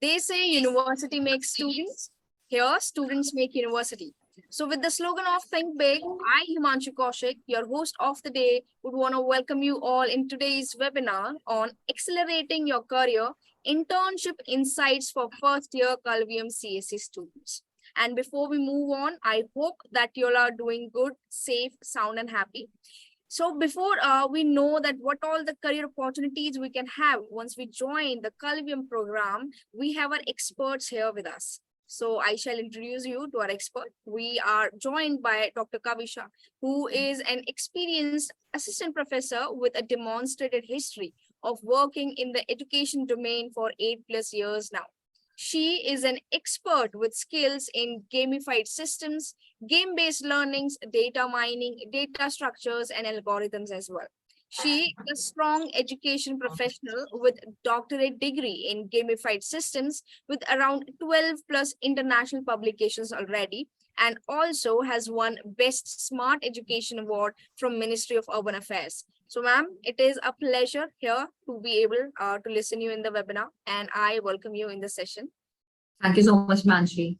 They say university makes students. Here, students make university. So with the slogan of Think Big, I, Himanshu Kaushik, your host of the day, would want to welcome you all in today's webinar on accelerating your career, internship insights for first year Kalvium CSE students. And before we move on, I hope that you all are doing good, safe, sound, and happy. So before we know that what all the career opportunities we can have once we join the Kalvium program, we have our experts here with us. So I shall introduce you to our expert. We are joined by Dr. Kavisha, who is an experienced assistant professor with a demonstrated history of working in the education domain for 8+ years now. She is an expert with skills in gamified systems, game-based learnings, data mining, data structures, and algorithms as well. She is a strong education professional with doctorate degree in gamified systems with around 12+ international publications already, and also has won Best Smart Education Award from Ministry of Urban Affairs. So ma'am, it is a pleasure here to be able to listen you in the webinar, and I welcome you in the session. Thank you so much, Manshi.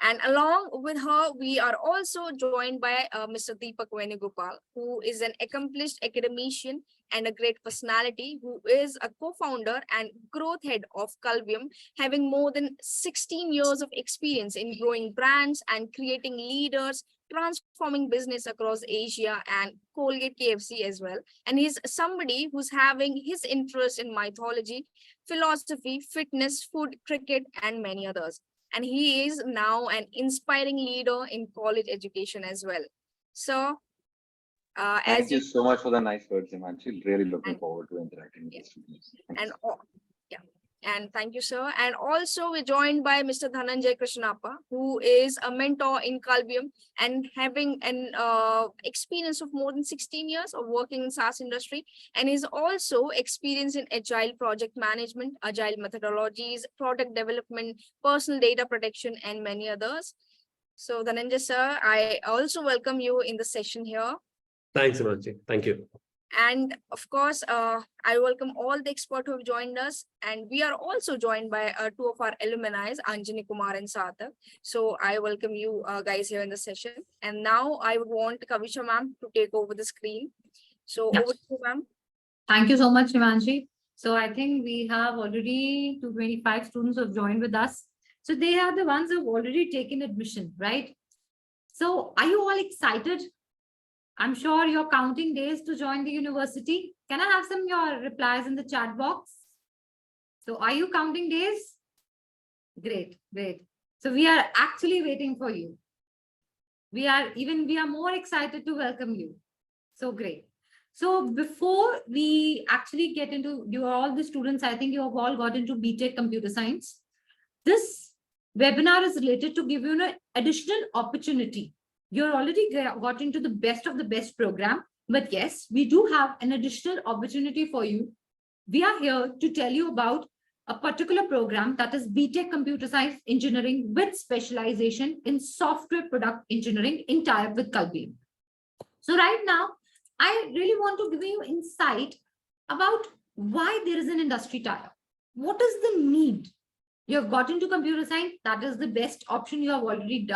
And along with her, we are also joined by Mr. Deepak Venugopal, who is an accomplished academician and a great personality, who is a co-founder and growth head of Kalvium, having more than 16 years of experience in growing brands and creating leaders, transforming business across Asia and Colgate KFC as well. And he's somebody who's having his interest in mythology, philosophy, fitness, food, cricket, and many others. And he is now an inspiring leader in college education as well. So, thank you so much for the nice words, Himanshu. Really looking forward to interacting with you. And thank you, sir. And also we're joined by Mr. Dhananjay Krishnappa, who is a mentor in Kalvium and having an experience of more than 16 years of working in SaaS industry. And is also experienced in agile project management, agile methodologies, product development, personal data protection, and many others. So Dhananjay, sir, I also welcome you in the session here. Thanks, Himanshu. Thank you. And of course, I welcome all the experts who have joined us. And we are also joined by two of our alumni, Anjani Kumar and Sarthak. So I welcome you guys here in the session. And now I would want Kavisha ma'am to take over the screen. So over to you, ma'am. Thank you so much, Himanshi. So I think we have already 225 students who have joined with us. So they are the ones who have already taken admission, right? So are you all excited? I'm sure you're counting days to join the university. Can I have some of your replies in the chat box? So are you counting days? Great, great. So we are actually waiting for you. We are more excited to welcome you. So great. So before we actually get into all the students, I think you have all got into BTech Computer Science. This webinar is related to give you an additional opportunity. You're already got into the best of the best program, but yes, we do have an additional opportunity for you. We are here to tell you about a particular program that is BTech Computer Science Engineering with specialization in software product engineering in tie-up with Kalvium. So right now, I really want to give you insight about why there is an industry tie-up. What is the need? You have got into computer science. That is the best option you have already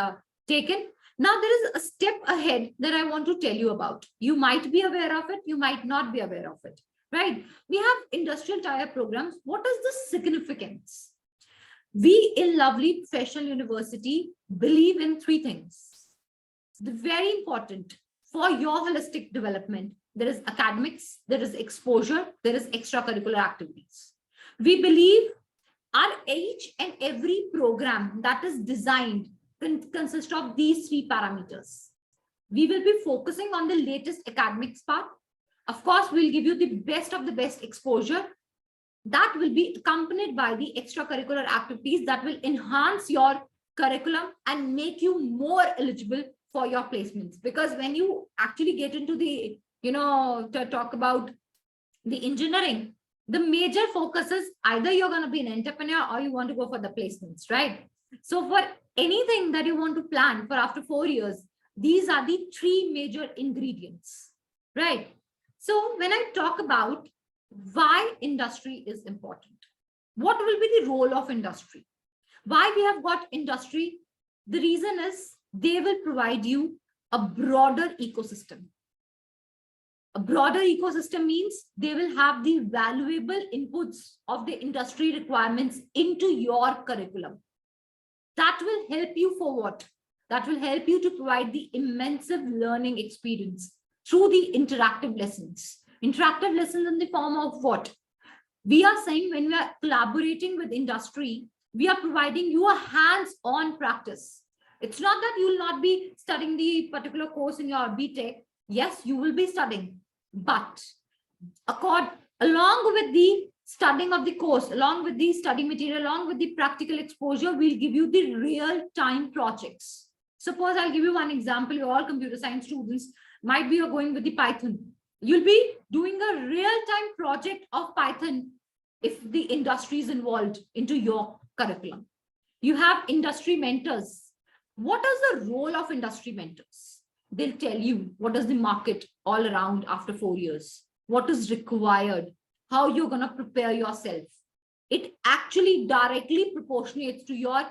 taken. Now, there is a step ahead that I want to tell you about. You might be aware of it. You might not be aware of it, right? We have industrial tie-up programs. What is the significance? We in lovely professional university believe in three things. The very important for your holistic development. There is academics, there is exposure, there is extracurricular activities. We believe each and every program that is designed consist of these three parameters. We will be focusing on the latest academics part. Of course, we'll give you the best of the best exposure. That will be accompanied by the extracurricular activities that will enhance your curriculum and make you more eligible for your placements. Because when you actually get into the, to talk about the engineering, the major focus is either you're going to be an entrepreneur or you want to go for the placements, right? So for anything that you want to plan for after 4 years, these are the three major ingredients, right? So when I talk about why industry is important, What will be the role of industry? Why we have got industry? The reason is they will provide you a broader ecosystem. A broader ecosystem means they will have the valuable inputs of the industry requirements into your curriculum. That will help you for what? That will help you to provide the immense learning experience through the interactive lessons. Interactive lessons in the form of what? We are saying when we are collaborating with industry, we are providing you a hands-on practice. It's not that you will not be studying the particular course in your BTech. Yes, you will be studying, but along with the studying of the course, along with the study material, along with the practical exposure, we'll give you the real-time projects. Suppose I'll give you one example. You're all computer science students. Might be you're going with the Python. You'll be doing a real-time project of Python if the industry is involved into your curriculum. You have industry mentors. What is the role of industry mentors? They'll tell you what is the market all around after 4 years, what is required, how you're going to prepare yourself. It actually directly proportionates to your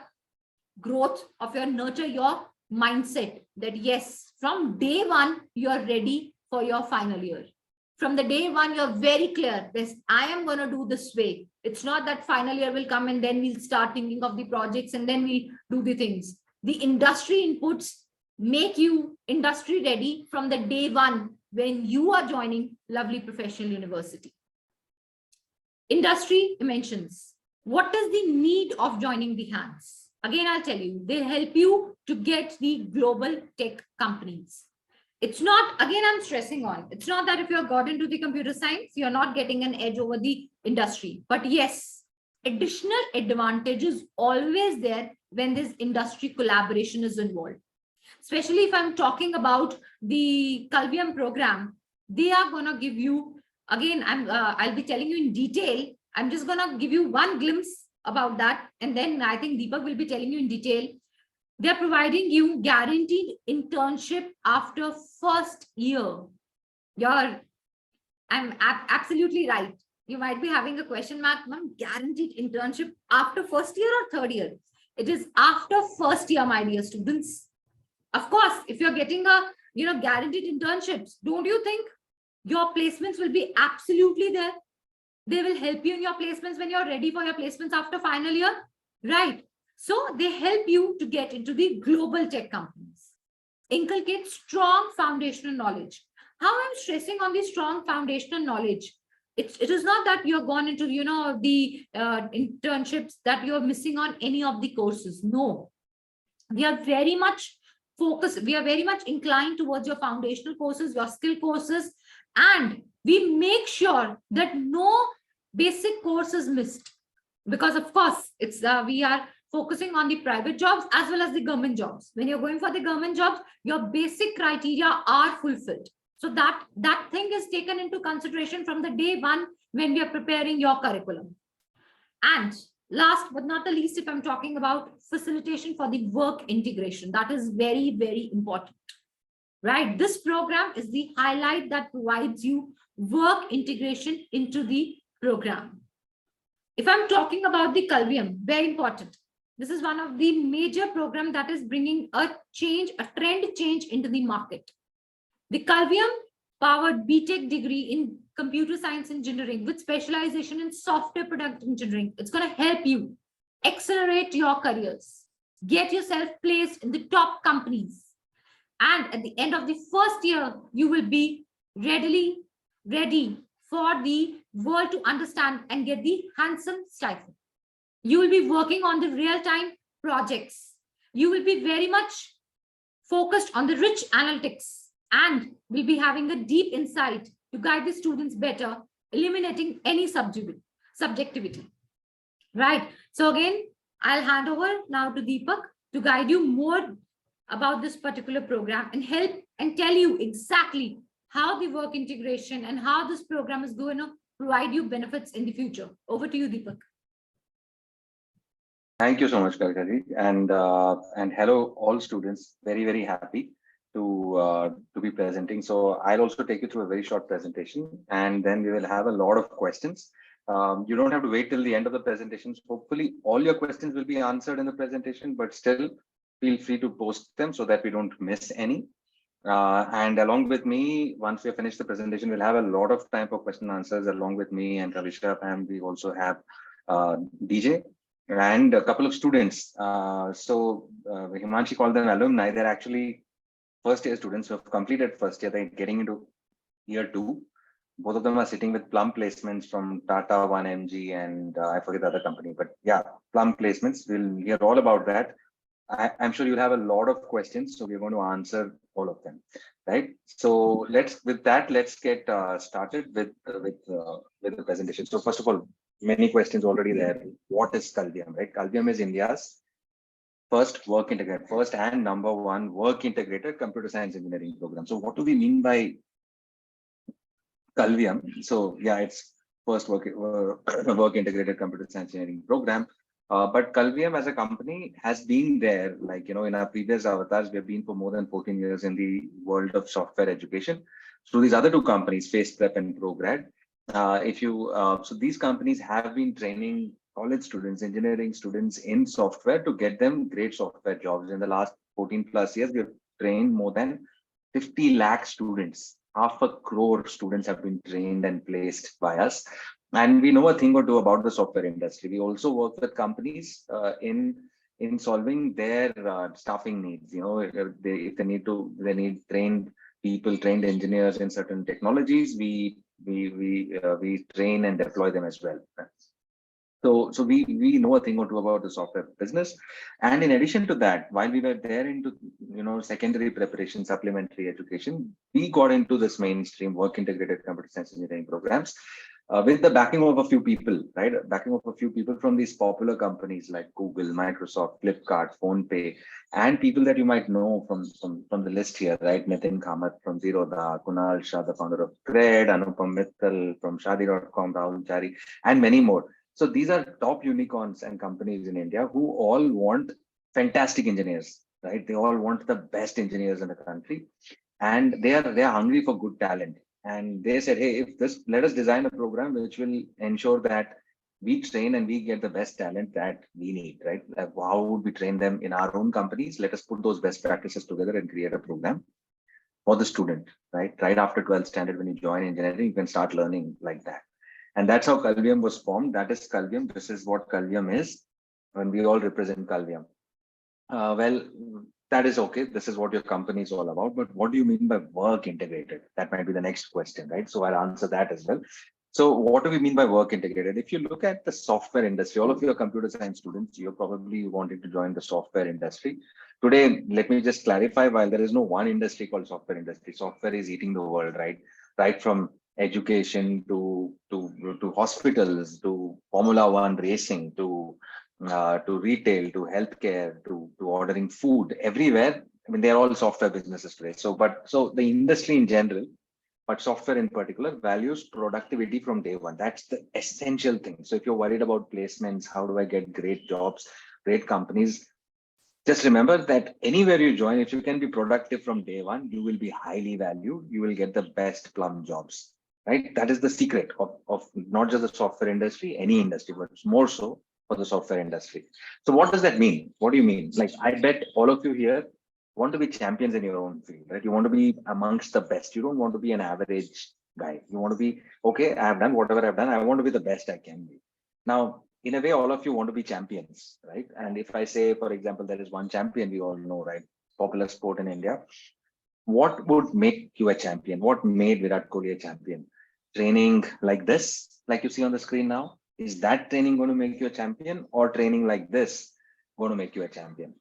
growth of your nurture, your mindset that yes, from day one, you're ready for your final year. From the day one, you're very clear, this, I am going to do this way. It's not that final year will come and then we'll start thinking of the projects and then we'll do the things. The industry inputs make you industry ready from the day one when you are joining Lovely Professional University. Industry dimensions. What is the need of joining the hands? Again, I'll tell you, they help you to get the global tech companies. It's not, again, I'm stressing on, it's not that if you're got into the computer science, you're not getting an edge over the industry. But yes, additional advantages always there when this industry collaboration is involved. Especially if I'm talking about the Kalvium program, they are going to give you, again, I'll be telling you in detail. I'm just going to give you one glimpse about that. And then I think Deepak will be telling you in detail. They're providing you guaranteed internship after first year. I'm absolutely right. You might be having a question mark, ma'am, guaranteed internship after first year or third year? It is after first year, my dear students. Of course, if you're getting a guaranteed internships, don't you think your placements will be absolutely there? They will help you in your placements when you're ready for your placements after final year, right? So they help you to get into the global tech companies. Inculcate strong foundational knowledge. How I'm stressing on the strong foundational knowledge. It is not that you're gone into, the internships that you're missing on any of the courses. No, we are very much focused. We are very much inclined towards your foundational courses, your skill courses, and we make sure that no basic course is missed. Because of course, it's we are focusing on the private jobs as well as the government jobs. When you're going for the government jobs, your basic criteria are fulfilled. So that thing is taken into consideration from the day one when we are preparing your curriculum. And last but not the least, if I'm talking about facilitation for the work integration, that is very, very important, right? This program is the highlight that provides you work integration into the program. If I'm talking about the Kalvium, very important. This is one of the major programs that is bringing a trend change into the market. The Kalvium powered BTech degree in computer science engineering with specialization in software product engineering. It's going to help you accelerate your careers, get yourself placed in the top companies. And at the end of the first year, you will be ready for the world to understand and get the handsome stipend. You will be working on the real-time projects. You will be very much focused on the rich analytics and will be having a deep insight to guide the students better, eliminating any subjectivity. Right. So again, I'll hand over now to Deepak to guide you more about this particular program and help and tell you exactly how the work integration and how this program is going to provide you benefits in the future. Over to you, Deepak. Thank you so much, Kalkari, and hello all students. Very, very happy to be presenting. So I'll also take you through a very short presentation, and then we will have a lot of questions. You don't have to wait till the end of the presentations. Hopefully, all your questions will be answered in the presentation, but still feel free to post them so that we don't miss any. And along with me, once we finish the presentation, we'll have a lot of time for question and answers along with me and Ravisha, and we also have DJ and a couple of students. Himanshi called them alumni. They're actually first year students who have completed first year. They're getting into year 2. Both of them are sitting with plum placements from Tata, 1MG, and I forget the other company, but yeah, plum placements. We'll hear all about that. I'm sure you'll have a lot of questions, so we're going to answer all of them, right? So let's get started with the presentation. So first of all, many questions already there. What is Kalvium, right? Kalvium is India's first and number one work integrated computer science engineering program. So what do we mean by Kalvium? So yeah, it's first work integrated computer science engineering program. But Kalvium as a company has been there, like, in our previous avatars, we have been for more than 14 years in the world of software education. So these other two companies, Face Prep and ProGrad, so these companies have been training college students, engineering students in software to get them great software jobs. In the last 14 plus years, we have trained more than 50 lakh students. 500 million students have been trained and placed by us. And we know a thing or two about the software industry. We also work with companies in solving their staffing needs. If they need trained people, trained engineers in certain technologies, we train and deploy them as well. So we know a thing or two about the software business. And in addition to that, while we were there into secondary preparation, supplementary education, we got into this mainstream work integrated computer science engineering programs with the backing of a few people, right? Backing of a few people from these popular companies like Google, Microsoft, Flipkart, PhonePe, and people that you might know from the list here, right? Nitin Kamath from Zerodha, Kunal Shah, the founder of Cred, Anupam Mittal from Shadi.com, Rahul Chari, and many more. So these are top unicorns and companies in India who all want fantastic engineers, right? They all want the best engineers in the country, and they are hungry for good talent. And they said, hey, let us design a program which will ensure that we train and we get the best talent that we need, right? How would we train them in our own companies? Let us put those best practices together and create a program for the student, right? Right after 12th standard, when you join engineering, you can start learning like that. And that's how Kalvium was formed. That is Kalvium. This is what Kalvium is. And we all represent Kalvium. Well, that is okay. This is what your company is all about. But what do you mean by work integrated? That might be the next question, right? So I'll answer that as well. So what do we mean by work integrated? If you look at the software industry, all of you are computer science students, you're probably wanting to join the software industry. Today, let me just clarify, while there is no one industry called software industry, software is eating the world, right? Right from education to hospitals, to Formula One racing, to retail, to healthcare, to ordering food, everywhere. I mean, they're all software businesses today. So the industry in general, but software in particular, values productivity from day one. That's the essential thing. So if you're worried about placements, how do I get great jobs, great companies? Just remember that anywhere you join, if you can be productive from day one, you will be highly valued. You will get the best plum jobs, right? That is the secret of not just the software industry, any industry, but more so for the software industry. So what does that mean? What do you mean? Like, I bet all of you here want to be champions in your own field, right? You want to be amongst the best. You don't want to be an average guy. You want to be, okay, I have done whatever I've done. I want to be the best I can be. Now, in a way, all of you want to be champions, right? And if I say, for example, there is one champion we all know, right? Popular sport in India. What would make you a champion? What made Virat Kohli a champion? Training like this, like you see on the screen now? Is that training going to make you a champion, or training like this going to make you a champion,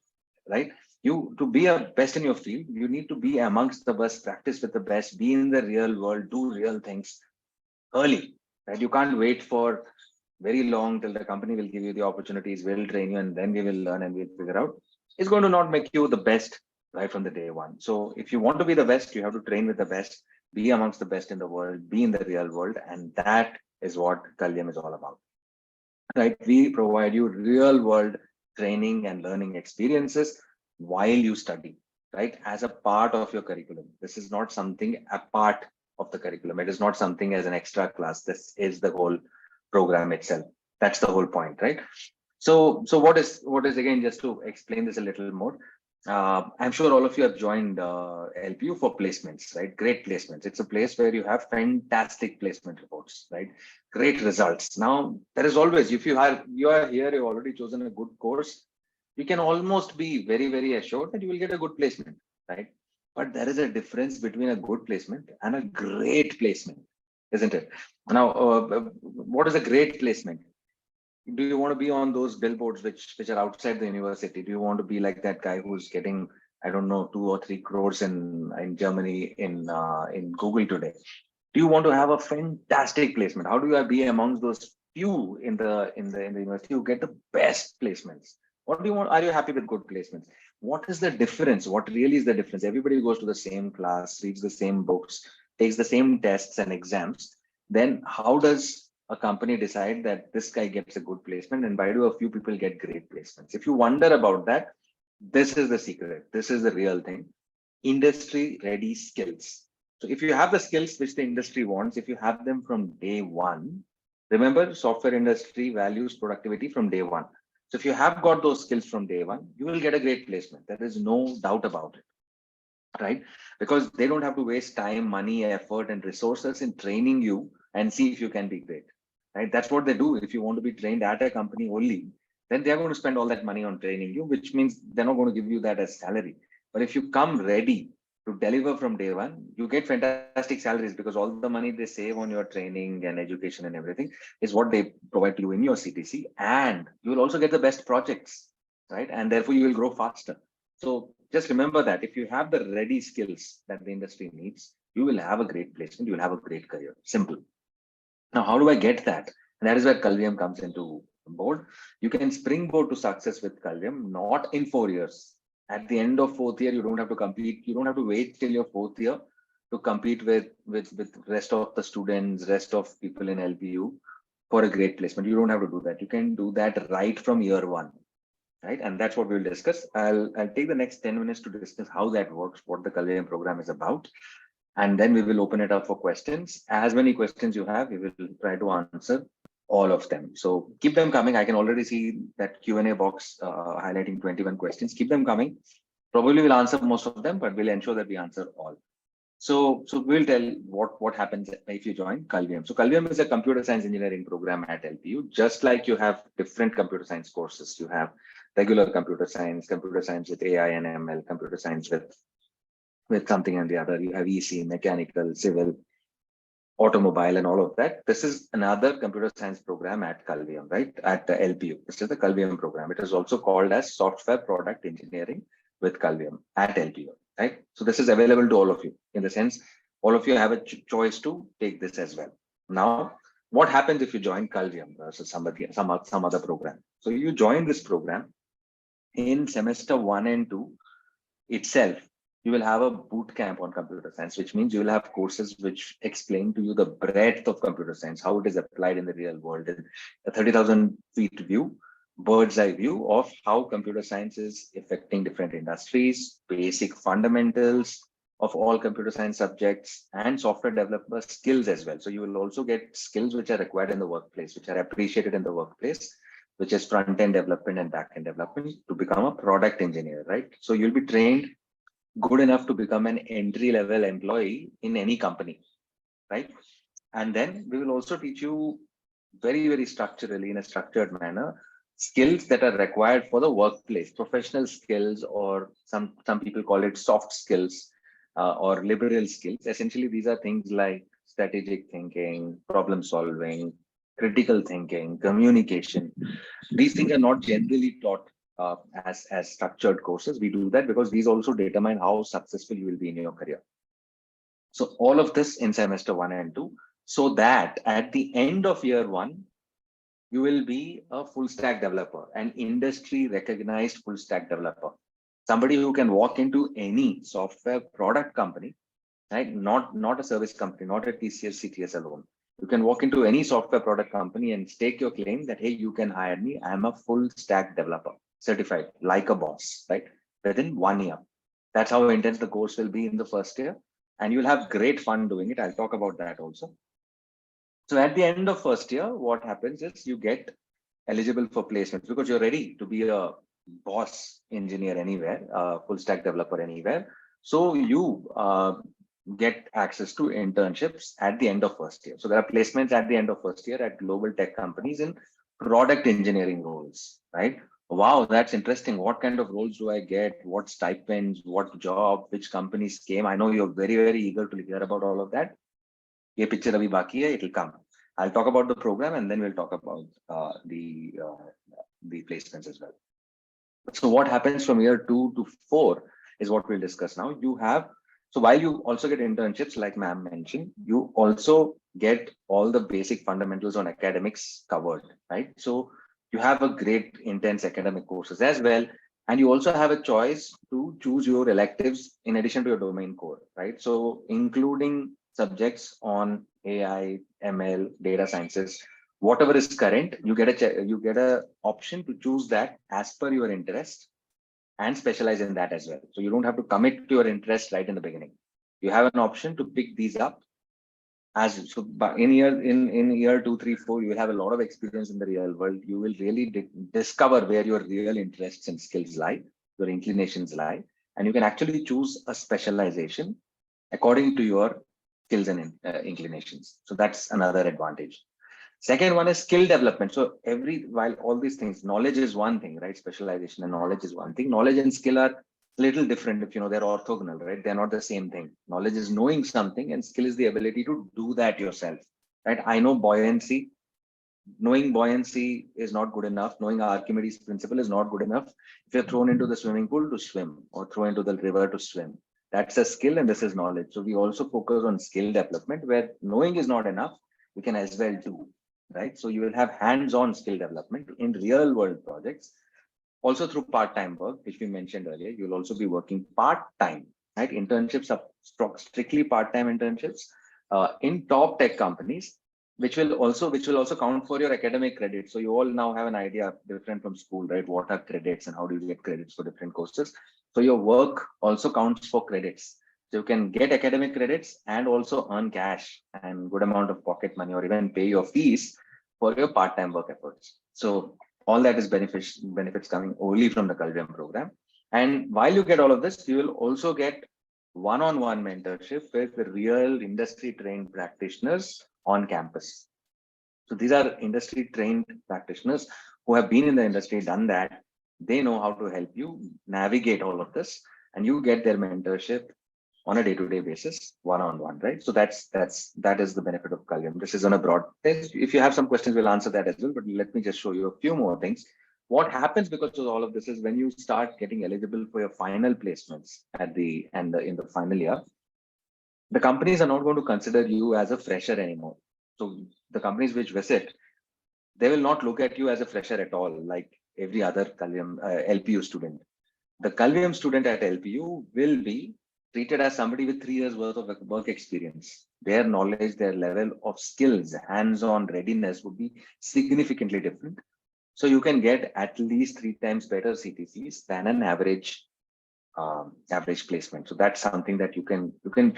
right? To be a best in your field, you need to be amongst the best, practice with the best, be in the real world, do real things early, right? You can't wait for very long till the company will give you the opportunities, will train you, and then we will learn and we'll figure out. It's going to not make you the best right from the day one. So if you want to be the best, you have to train with the best, be amongst the best in the world, be in the real world. And that is what Kalvium is all about, right? We provide you real world training and learning experiences while you study, right? As a part of your curriculum. This is not something apart of the curriculum. It is not something as an extra class. This is the whole program itself. That's the whole point, right? So what is again, just to explain this a little more. I'm sure all of you have joined LPU for placements, right? Great placements. It's a place where you have fantastic placement reports, right? Great results. Now there is always, if you are here, you've already chosen a good course, you can almost be very assured that you will get a good placement, right? But there is a difference between a good placement and a great placement, isn't it? Now, what is a great placement? Do you want to be on those billboards which are outside the university? Do you want to be like that guy who's getting, I don't know, 2 or 3 crores in Germany in Google today? Do you want to have a fantastic placement? How do you be amongst those few in the university who get the best placements? What do you want? Are you happy with good placements? What is the difference? What really is the difference? Everybody goes to the same class, reads the same books, takes the same tests and exams. Then how does a company decide that this guy gets a good placement and why do a few people get great placements? If you wonder about that, this is the secret. This is the real thing. Industry ready skills. So if you have the skills which the industry wants, if you have them from day one, remember, software industry values productivity from day one. So if you have got those skills from day one, you will get a great placement. There is no doubt about it, right? Because they don't have to waste time, money, effort, and resources in training you and see if you can be great, right? That's what they do. If you want to be trained at a company only, then they're going to spend all that money on training you, which means they're not going to give you that as salary. But if you come ready to deliver from day one, you get fantastic salaries because all the money they save on your training and education and everything is what they provide to you in your CTC. And you will also get the best projects, right? And therefore you will grow faster. So just remember that if you have the ready skills that the industry needs, you will have a great placement, you will have a great career. Simple. Now, how do I get that? And that is where Kalvium comes into board. You can springboard to success with Kalvium, not in 4 years. At the end of 4th year, you don't have to compete. You don't have to wait till your 4th year to compete with rest of the students, rest of people in LPU for a great placement. You don't have to do that. You can do that right from year one, right? And that's what we'll discuss. I'll take the next 10 minutes to discuss how that works, what the Kalvium program is about. And then we will open it up for questions. As many questions you have, we will try to answer all of them. So keep them coming. I can already see that Q&A box highlighting 21 questions. Keep them coming. Probably we'll answer most of them, but we'll ensure that we answer all. So we'll tell what happens if you join Kalvium. So Kalvium is a computer science engineering program at LPU. Just like you have different computer science courses, you have regular computer science with AI and ML, computer science with something and the other. You have EC, mechanical, civil, automobile, and all of that. This is another computer science program at Kalvium, right? At the LPU. This is the Kalvium program. It is also called as software product engineering with Kalvium at LPU, right? So this is available to all of you in the sense, all of you have a choice to take this as well. Now, what happens if you join Kalvium versus some other program? So you join this program in semester 1 and 2 itself. You will have a boot camp on computer science, which means you will have courses which explain to you the breadth of computer science, how it is applied in the real world, in a 30,000 feet view, bird's eye view of how computer science is affecting different industries, basic fundamentals of all computer science subjects, and software developer skills as well. So you will also get skills which are required in the workplace, which are appreciated in the workplace, which is front-end development and back-end development to become a product engineer, right? So you'll be trained good enough to become an entry-level employee in any company, right? And then we will also teach you very structurally, in a structured manner, skills that are required for the workplace, professional skills, or some people call it soft skills or liberal skills. Essentially, these are things like strategic thinking, problem solving, critical thinking, communication. These things are not generally taught as structured courses. We do that because these also determine how successful you will be in your career. So all of this in semester 1 and 2, so that at the end of year 1, you will be a full stack developer, an industry recognized full stack developer, somebody who can walk into any software product company, right? Not a service company, not a TCS, CTS alone. You can walk into any software product company and stake your claim that, hey, you can hire me. I'm a full stack developer, certified like a boss, right? Within 1 year. That's how intense the course will be in the first year. And you'll have great fun doing it. I'll talk about that also. So at the end of first year, what happens is you get eligible for placements because you're ready to be a boss engineer anywhere, full stack developer anywhere. So you get access to internships at the end of first year. So there are placements at the end of first year at global tech companies in product engineering roles, right? Wow, that's interesting. What kind of roles do I get? What stipends? What job? Which companies came? I know you're very, very eager to hear about all of that. ये picture अभी बाकी है, it'll come. I'll talk about the program and then we'll talk about the placements as well. So what happens from year 2 to 4 is what we'll discuss now. You have, so while you also get internships, like ma'am mentioned, you also get all the basic fundamentals on academics covered, right? So you have a great intense academic courses as well. And you also have a choice to choose your electives in addition to your domain core, right? So including subjects on AI, ML, data sciences, whatever is current, you get a option to choose that as per your interest and specialize in that as well. So you don't have to commit to your interest right in the beginning. You have an option to pick these up as so. But in year 2, 3, 4, you will have a lot of experience in the real world. You will really discover where your real interests and skills lie, your inclinations lie, and you can actually choose a specialization according to your skills and inclinations. So that's another advantage. Second one is skill development. So while all these things, knowledge is one thing, right? Specialization and knowledge is one thing. Knowledge and skill are a little different if you know they're orthogonal, right? They're not the same thing. Knowledge is knowing something and skill is the ability to do that yourself, right? I know buoyancy. Knowing buoyancy is not good enough. Knowing Archimedes principle is not good enough. If you're thrown into the swimming pool to swim or thrown into the river to swim, that's a skill and this is knowledge. So we also focus on skill development where knowing is not enough. You can as well do, right? So you will have hands-on skill development in real world projects. Also through part-time work, which we mentioned earlier, you'll also be working part-time, right? Internships are strictly part-time internships in top tech companies, which will also count for your academic credits. So you all now have an idea different from school, right? What are credits and how do you get credits for different courses? So your work also counts for credits. So you can get academic credits and also earn cash and good amount of pocket money or even pay your fees for your part-time work efforts. So all that is benefits coming only from the Kalvium program. And while you get all of this, you will also get one-on-one mentorship with the real industry trained practitioners on campus. So these are industry trained practitioners who have been in the industry, done that. They know how to help you navigate all of this and you get their mentorship on a day-to-day basis, one-on-one, right? So that is the benefit of Kalvium. This is on a broad test. If you have some questions, we'll answer that as well, but let me just show you a few more things. What happens because of all of this is when you start getting eligible for your final placements in the final year, the companies are not going to consider you as a fresher anymore. So the companies which visit, they will not look at you as a fresher at all, like every other Kalvium LPU student. The Kalvium student at LPU will be treated as somebody with 3 years worth of work experience. Their knowledge, their level of skills, hands-on readiness would be significantly different. So you can get at least 3 times better CTCs than an average placement. So that's something that you can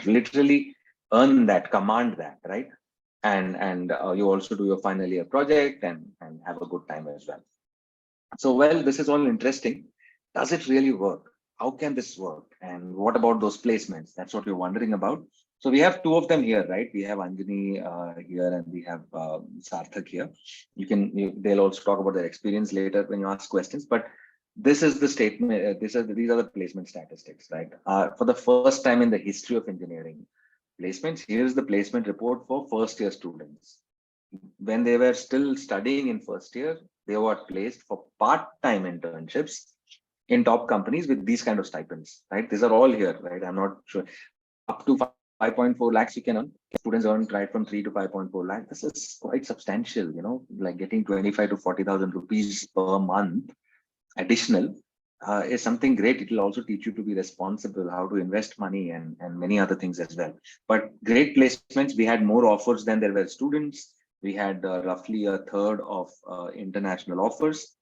literally earn that, command that, right? And you also do your final year project and have a good time as well. So, well, this is all interesting. Does it really work? How can this work? And what about those placements? That's what you're wondering about. So we have 2 of them here, right? We have Anjani here and we have Sarthak here. They'll also talk about their experience later when you ask questions, but this is the statement. These are the placement statistics, right? For the first time in the history of engineering placements, here's the placement report for first year students. When they were still studying in first year, they were placed for part-time internships in top companies with these kind of stipends, right? These are all here, right? I'm not sure. Up to 5.4 lakhs you can earn. Students earn right from 3 to 5.4 lakhs. This is quite substantial, like getting 25 to 40,000 rupees per month additional is something great. It will also teach you to be responsible, how to invest money and many other things as well. But great placements, we had more offers than there were students. We had roughly a third of international offers.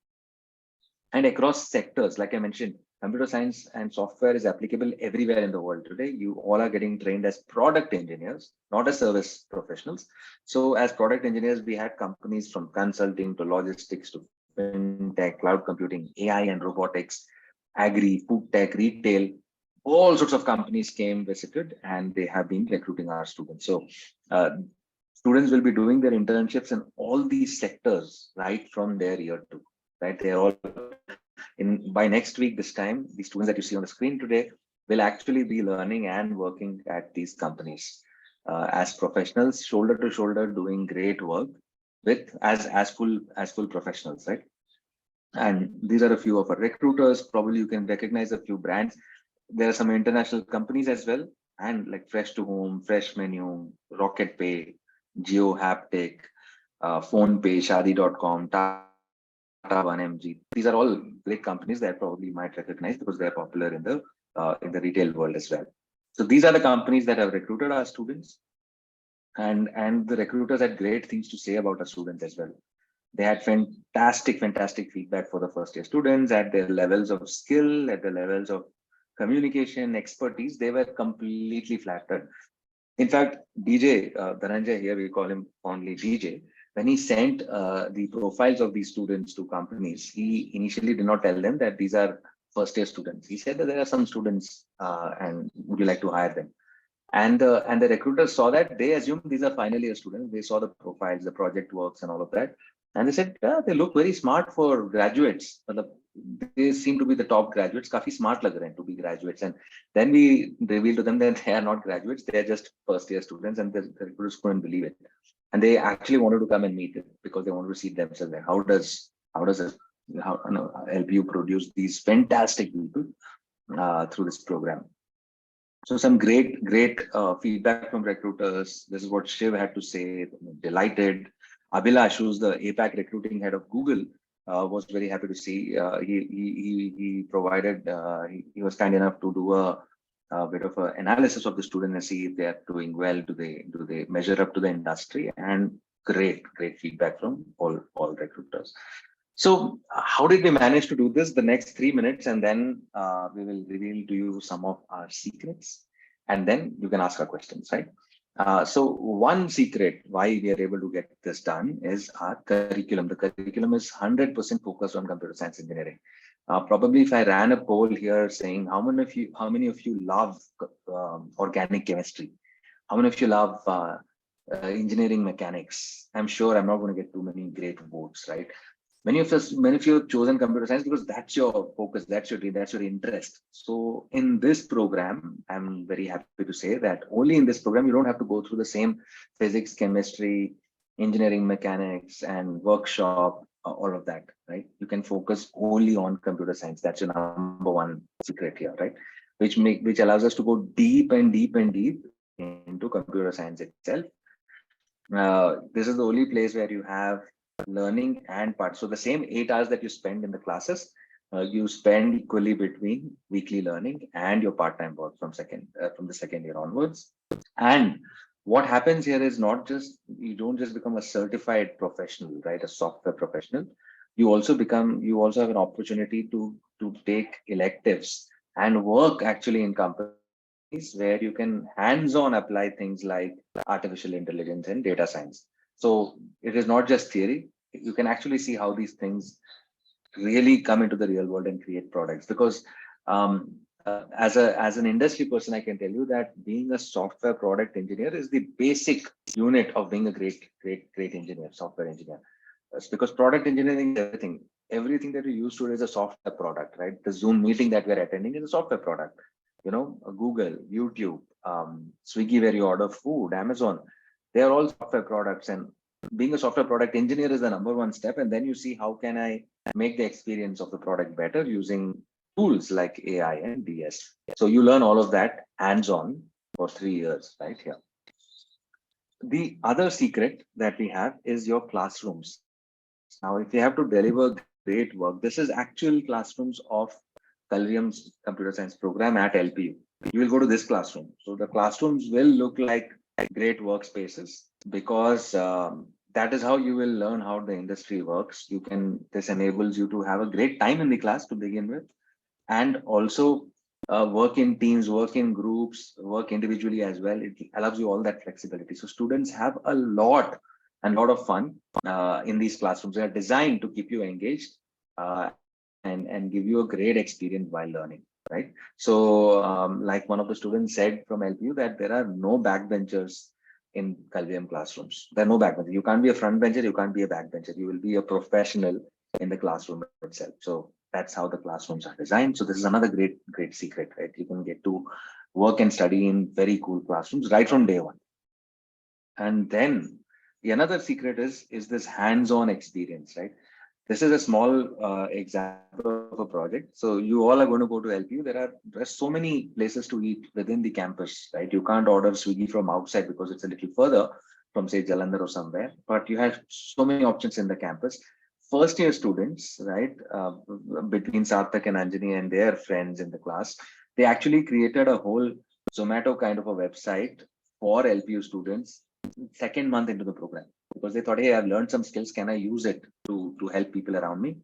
And across sectors, like I mentioned, computer science and software is applicable everywhere in the world today. You all are getting trained as product engineers, not as service professionals. So as product engineers, we had companies from consulting to logistics to fintech, cloud computing, AI and robotics, agri, food tech, retail. All sorts of companies came, visited, and they have been recruiting our students. So uh, students will be doing their internships in all these sectors right from their year two. Right, they are all in by next week. This time, the students that you see on the screen today will actually be learning and working at these companies as professionals, shoulder to shoulder, doing great work with as full professionals, right? And these are a few of our recruiters. Probably you can recognize a few brands. There are some international companies as well, and like Fresh to Home, Fresh Menu, Rocket Pay, Geo Haptic, Phone Pay, Shadi.com, Tata 1MG. These are all great companies that probably you might recognize because they're popular in the retail world as well. So these are the companies that have recruited our students, and the recruiters had great things to say about our students as well. They had fantastic feedback for the first year students at their levels of skill, at the levels of communication, expertise. They were completely flattered. In fact, DJ, Dhananjay here, we call him fondly DJ, when he sent the profiles of these students to companies, he initially did not tell them that these are first year students. He said that there are some students and would you like to hire them? And the recruiters saw that. They assumed these are final year students. They saw the profiles, the project works and all of that. And they said, yeah, they look very smart for graduates. They seem to be the top graduates. Kafi smart lag rahe hain to be graduates. And then we revealed to them that they are not graduates. They are just first year students, and the recruiters couldn't believe it. And they actually wanted to come and meet it because they wanted to see themselves. Like, how does it help you produce these fantastic people through this program? So some great feedback from recruiters. This is what Shiv had to say. Delighted. Abhilash, who's the APAC recruiting head of Google, was very happy to see. He provided. He was kind enough to do a bit of an analysis of the student and see if they are doing well. Do they measure up to the industry? And great feedback from all recruiters. So how did we manage to do this? The next 3 minutes, and then we will reveal to you some of our secrets, and then you can ask our questions, right? So one secret why we are able to get this done is our curriculum. The curriculum is 100% focused on computer science engineering. Probably if I ran a poll here saying how many of you love organic chemistry, how many of you love engineering mechanics, I'm sure I'm not going to get too many great votes, right? Many of you have chosen computer science because that's your focus, that's your dream, that's your interest. So in this program, I'm very happy to say that only in this program, you don't have to go through the same physics, chemistry, engineering, mechanics, and workshop, all of that, right? You can focus only on computer science. That's your number one secret here, right? Which allows us to go deep into computer science itself. This is the only place where you have learning and part. So the same 8 hours that you spend in the classes, you spend equally between weekly learning and your part-time work from the second year onwards. And what happens here is you don't just become a certified professional, right? A software professional. You also have an opportunity to take electives and work actually in companies where you can hands-on apply things like artificial intelligence and data science. So it is not just theory. You can actually see how these things really come into the real world and create products. Because as an industry person, I can tell you that being a software product engineer is the basic unit of being a great engineer, software engineer. That's because product engineering is everything. Everything that we use today is a software product, right? The Zoom meeting that we're attending is a software product. Google, YouTube, Swiggy, where you order food, Amazon, they are all software products. And being a software product engineer is the number one step. And then you see how can I make the experience of the product better using tools like AI and DS. So you learn all of that hands-on for 3 years, right here. The other secret that we have is your classrooms. Now, if you have to deliver great work, this is actual classrooms of Kalvium's computer science program at LPU. You will go to this classroom. So the classrooms will look like great workspaces because that is how you will learn how the industry works. This enables you to have a great time in the class to begin with. and also work in teams, work in groups, work individually as well. It allows you all that flexibility. So students have a lot of fun in these classrooms. They are designed to keep you engaged and give you a great experience while learning, right? So like one of the students said from LPU that there are no backbenchers in Kalvium classrooms. There are no backbenchers. You can't be a front bencher, you can't be a backbencher. You will be a professional in the classroom itself. So that's how the classrooms are designed. So this is another great secret, right? You can get to work and study in very cool classrooms right from day one. And then the another secret is this hands-on experience, right? This is a small example of a project. So you all are going to go to LPU. There are so many places to eat within the campus, right? You can't order Swiggy from outside because it's a little further from say Jalandhar or somewhere, but you have so many options in the campus. First year students, right, between Sarthak and Anjani and their friends in the class, they actually created a whole Zomato kind of a website for LPU students second month into the program, because they thought, hey, I've learned some skills, can I use it to help people around me?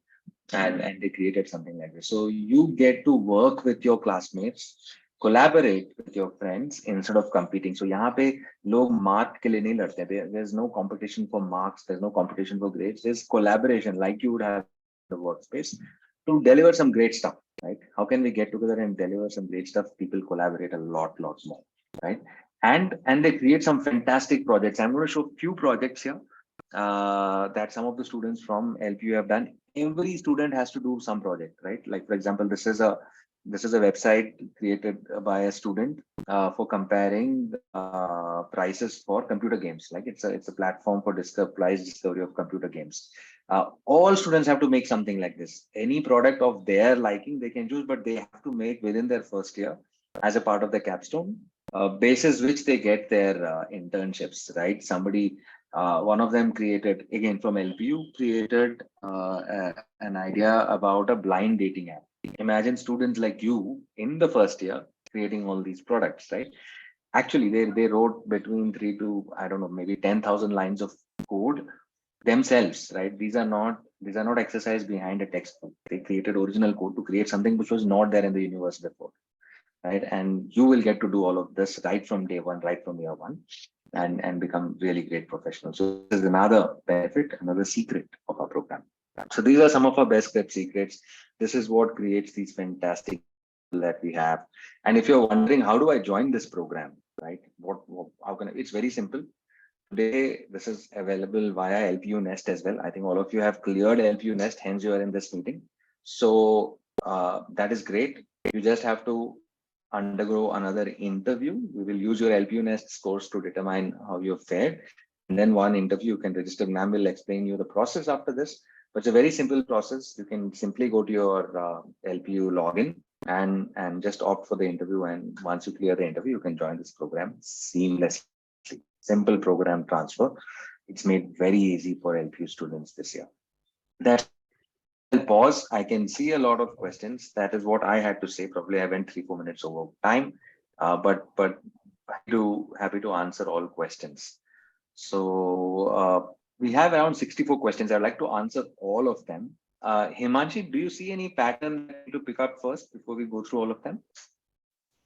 And they created something like this. So you get to work with your classmates, collaborate with your friends instead of competing. So यहाँ पे लोग mark के लिए नहीं लड़ते. There's no competition for marks, there's no competition for grades, there's collaboration like you would have in the workspace to deliver some great stuff, right? How can we get together and deliver some great stuff? People collaborate a lot more, right? And they create some fantastic projects. I'm going to show a few projects here that some of the students from LPU have done. Every student has to do some project, right? Like for example, this is a website created by a student for comparing prices for computer games. Like it's a platform for price discovery of computer games. All students have to make something like this. Any product of their liking they can choose, but they have to make within their first year as a part of the capstone. Basis which they get their internships, right? Somebody, one of them created, again from LPU, created an idea about a blind dating app. Imagine students like you in the first year creating all these products, right? Actually, they wrote between 3 to, I don't know, maybe 10,000 lines of code themselves, right? These are not exercise behind a textbook. They created original code to create something which was not there in the universe before. Right, and you will get to do all of this right from day one, right from year one, and become really great professionals. So this is another benefit, another secret of our program. So these are some of our best kept secrets. This is what creates these fantastic that we have. And if you're wondering, how do I join this program, right? How can I? It's very simple. Today, this is available via LPU Nest as well. I think all of you have cleared LPU Nest, hence you are in this meeting. So that is great. You just have to undergo another interview. We will use your LPU Nest scores to determine how you've fared. And then one interview, you can register. Ma'am will explain you the process after this. But it's a very simple process. You can simply go to your LPU login and just opt for the interview. And once you clear the interview, you can join this program seamlessly. Simple program transfer. It's made very easy for LPU students this year. That's pause. I can see a lot of questions. That is what I had to say. Probably I went 3-4 minutes over time, but happy to answer all questions. So we have around 64 questions. I'd like to answer all of them. Himanshi, do you see any pattern to pick up first before we go through all of them?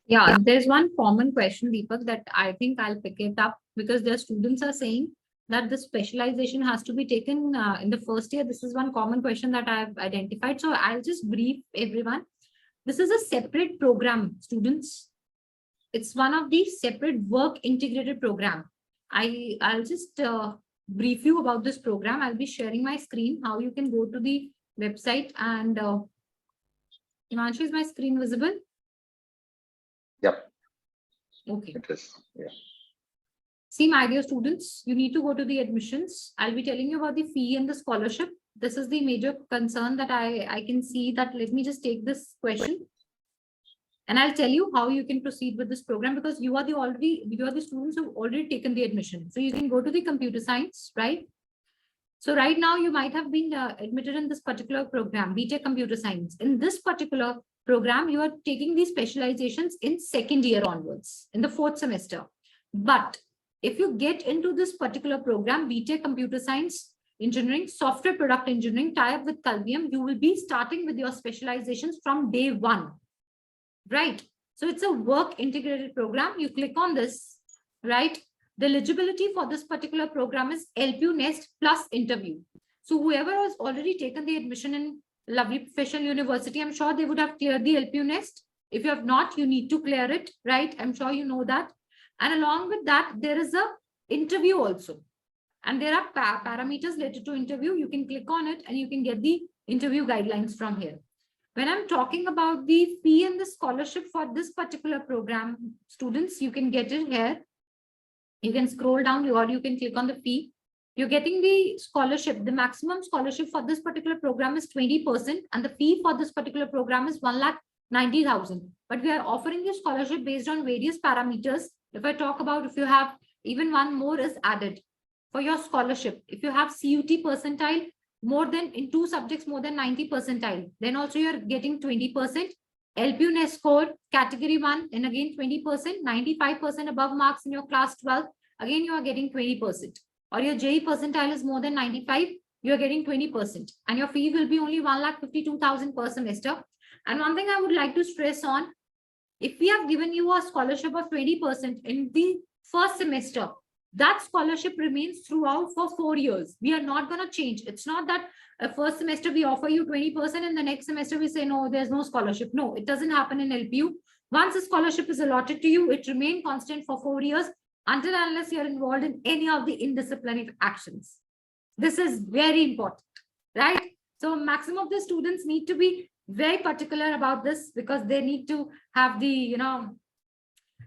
Yeah, there's one common question, Deepak, that I think I'll pick it up because the students are saying that the specialization has to be taken in the first year. This is one common question that I've identified. So I'll just brief everyone. This is a separate program, students. It's one of the separate work integrated program. I'll just brief you about this program. I'll be sharing my screen, how you can go to the website and Himanshu, is my screen visible? Yep. Okay. It is. Yeah. See, my dear students, you need to go to the admissions. I'll be telling you about the fee and the scholarship. This is the major concern that I can see that. Let me just take this question. And I'll tell you how you can proceed with this program because you are the students who've already taken the admission. So you can go to the computer science, right? So right now you might have been admitted in this particular program, BTech Computer Science. In this particular program, you are taking these specializations in second year onwards, in the 4th semester. But if you get into this particular program, BTech Computer Science, engineering, software product engineering, tie up with Kalvium, you will be starting with your specializations from day one, right? So it's a work integrated program. You click on this, right? The eligibility for this particular program is LPU Nest plus interview. So whoever has already taken the admission in Lovely Professional University, I'm sure they would have cleared the LPU Nest. If you have not, you need to clear it, right? I'm sure you know that. And along with that, there is a interview also. And there are parameters related to interview. You can click on it and you can get the interview guidelines from here. When I'm talking about the fee and the scholarship for this particular program, students, you can get it here. You can scroll down or you can click on the fee. You're getting the scholarship. The maximum scholarship for this particular program is 20%, and the fee for this particular program is 1,90,000. But we are offering you scholarship based on various parameters. If I talk about, if you have even one more is added for your scholarship. If you have CUT percentile more than in 2 subjects, more than 90 percentile, then also you're getting 20%. LPU Nest score category 1, and again 20%, 95% above marks in your class 12, again you are getting 20%. Or your JE percentile is more than 95, you are getting 20%. And your fee will be only 1,52,000 per semester. And one thing I would like to stress on, if we have given you a scholarship of 20% in the first semester, that scholarship remains throughout for 4 years. We are not going to change. It's not that first semester we offer you 20% and the next semester we say, no, there's no scholarship. No, it doesn't happen in LPU. Once a scholarship is allotted to you, it remains constant for 4 years until unless you're involved in any of the indisciplinary actions. This is very important, right? So maximum of the students need to be very particular about this because they need to have the,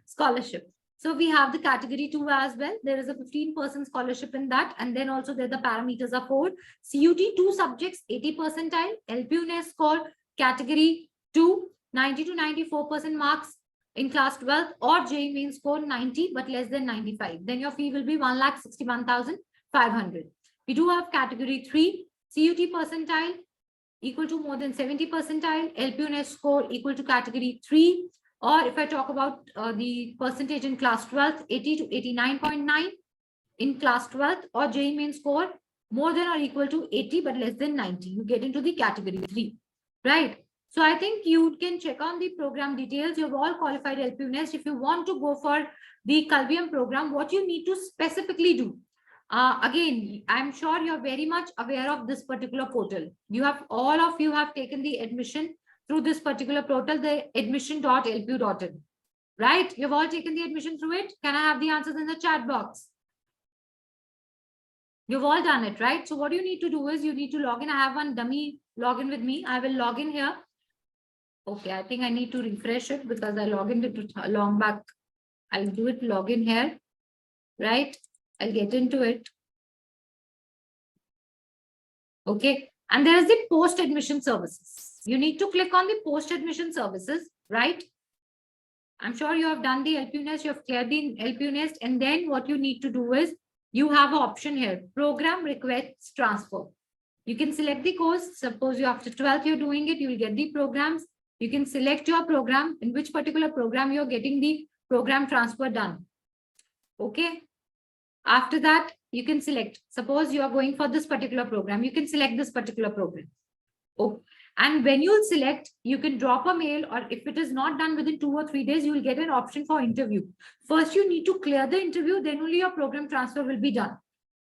scholarship. So we have the category 2 as well. There is a 15% scholarship in that. And then also there the parameters are 4. CUT 2 subjects, 80 percentile. LPU Nest score category 2, 90 to 94% marks in class 12, or JEE main score 90 but less than 95. Then your fee will be 1,61,500. We do have category 3, CUT percentile equal to more than 70 percentile. LPU Nest score equal to category 3. Or if I talk about the percentage in class 12th, 80 to 89.9 in class 12th, or JEE main score more than or equal to 80 but less than 90, you get into the category 3, right? So I think you can check on the program details. You've all qualified LPU Nest. If you want to go for the Kalvium program, what you need to specifically do. Again, I'm sure you're very much aware of this particular portal. You have, all of you have taken the admission through this particular portal, the admission.lpu.in, right? You've all taken the admission through it. Can I have the answers in the chat box? You've all done it, right? So what you need to do is you need to log in. I have one dummy login with me. I will log in here. Okay, I think I need to refresh it because I logged in long back. I'll do it, log in here, right? I'll get into it. Okay, and there is the post-admission services. You need to click on the post-admission services, right? I'm sure you have done the LPU Nest, you have cleared the LPU Nest, and then what you need to do is you have an option here, program requests transfer. You can select the course. Suppose you after 12th you're doing it, you will get the programs. You can select your program, in which particular program you're getting the program transfer done. Okay. After that, you can select, suppose you are going for this particular program, you can select this particular program. Oh, and when you select, you can drop a mail, or if it is not done within 2 or 3 days, you will get an option for interview. First, you need to clear the interview, then only your program transfer will be done,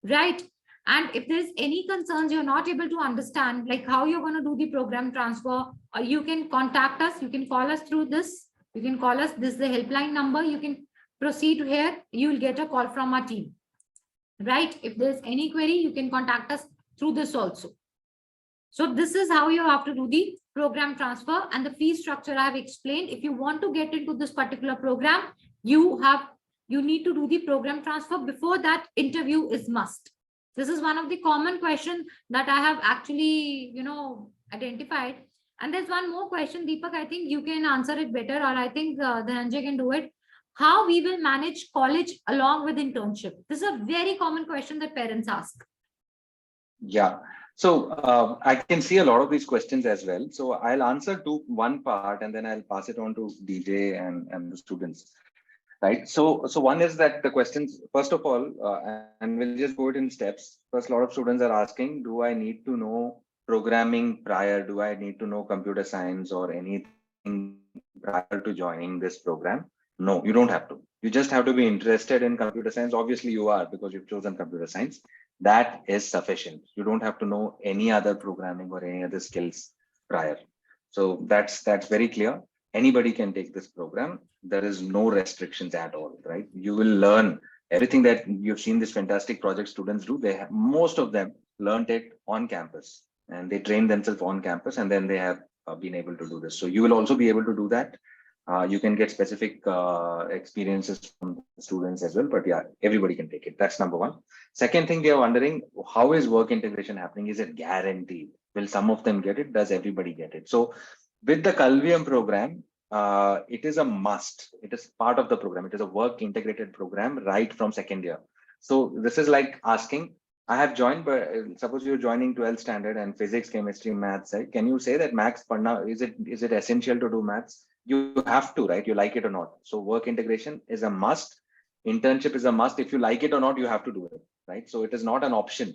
right? And if there's any concerns, you're not able to understand, like how you're going to do the program transfer, or you can contact us. You can call us through this. You can call us. This is the helpline number. You can proceed here. You will get a call from our team, right? If there's any query, you can contact us through this also. So this is how you have to do the program transfer, and the fee structure I have explained. If you want to get into this particular program, you need to do the program transfer. Before that, interview is must. This is one of the common questions that I have actually, identified. And there's one more question, Deepak, I think you can answer it better, or I think Dhananjay can do it. How we will manage college along with internship? This is a very common question that parents ask. Yeah. So I can see a lot of these questions as well. So I'll answer to one part and then I'll pass it on to DJ and the students. right? So one is that the questions, first of all, and we'll just go it in steps. First, a lot of students are asking, do I need to know programming prior? Do I need to know computer science or anything prior to joining this program? No, you don't have to. You just have to be interested in computer science. Obviously, you are because you've chosen computer science. That is sufficient. You don't have to know any other programming or any other skills prior. So that's very clear. Anybody can take this program. There is no restrictions at all, right? You will learn everything that you've seen this fantastic project students do. They have, most of them learned it on campus and they train themselves on campus, and then they have been able to do this. So you will also be able to do that. You can get specific experiences from students as well, but yeah, everybody can take it. That's number one. Second thing, they are wondering, how is work integration happening? Is it guaranteed? Will some of them get it? Does everybody get it? So with the Kalvium program, it is a must. It is part of the program. It is a work integrated program right from second year. So this is like asking, I have joined, but suppose you're joining 12th standard and physics, chemistry, maths, right? Can you say that maths, is it essential to do maths? You have to, right? You like it or not. So work integration is a must. Internship is a must. If you like it or not, you have to do it, right? So it is not an option.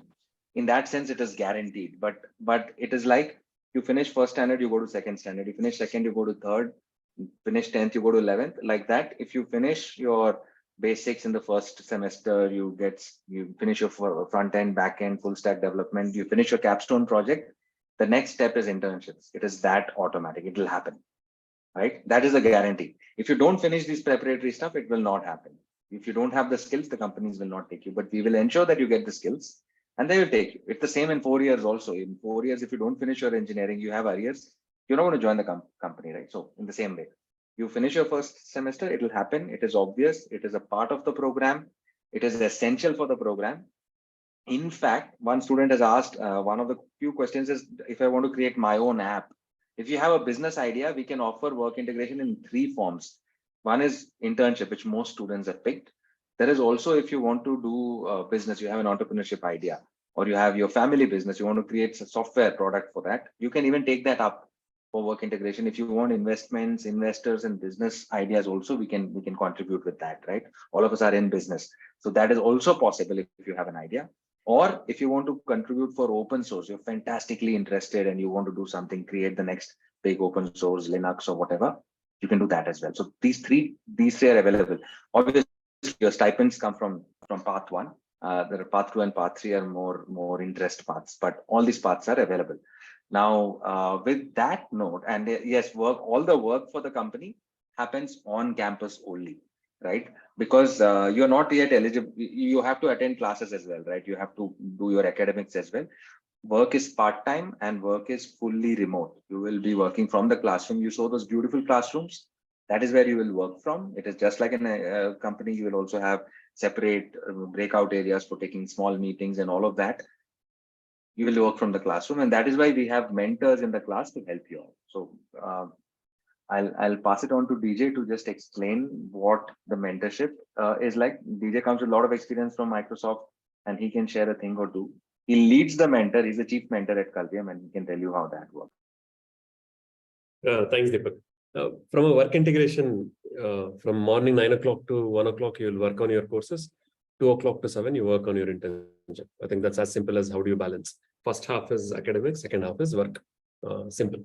In that sense, it is guaranteed. But it is like, you finish first standard, you go to second standard. You finish second, you go to third. Finish 10th, you go to 11th. Like that, if you finish your basics in the first semester, you finish your front end, back end, full stack development. You finish your capstone project. The next step is internships. It is that automatic. It will happen, right? That is a guarantee. If you don't finish this preparatory stuff, it will not happen. If you don't have the skills, the companies will not take you. But we will ensure that you get the skills, and they will take you. It's the same in 4 years also. In 4 years, if you don't finish your engineering, you have arrears, you're not going to join the company, right? So in the same way, you finish your first semester, it will happen. It is obvious. It is a part of the program. It is essential for the program. In fact, one student has asked, one of the few questions is, if I want to create my own app, if you have a business idea, we can offer work integration in 3 forms. One is internship, which most students have picked. There is also, if you want to do business, you have an entrepreneurship idea, or you have your family business, you want to create a software product for that, you can even take that up for work integration. If you want investments, investors, and business ideas also, we can contribute with that, right? All of us are in business. So that is also possible if you have an idea. Or if you want to contribute for open source, you're fantastically interested and you want to do something, create the next big open source, Linux or whatever, you can do that as well. So these three are available. Obviously, your stipends come from path 1. There are path 2 and path 3 are more interest paths, but all these paths are available. Now, with that note, and yes, all the work for the company happens on campus only, right? Because you're not yet eligible. You have to attend classes as well, right? You have to do your academics as well. Work is part-time and work is fully remote. You will be working from the classroom. You saw those beautiful classrooms. That is where you will work from. It is just like in a company. You will also have separate breakout areas for taking small meetings and all of that. You will work from the classroom, and that is why we have mentors in the class to help you out. So I'll pass it on to DJ to just explain what the mentorship is like. DJ comes with a lot of experience from Microsoft, and he can share a thing or two. He leads the mentor. He's the chief mentor at Kalvium, and he can tell you how that works. Thanks, Deepak. From a work integration, from morning 9 o'clock to 1 o'clock, you'll work on your courses. 2 o'clock to 7, you work on your internship. I think that's as simple as how do you balance. First half is academics, second half is work. Simple.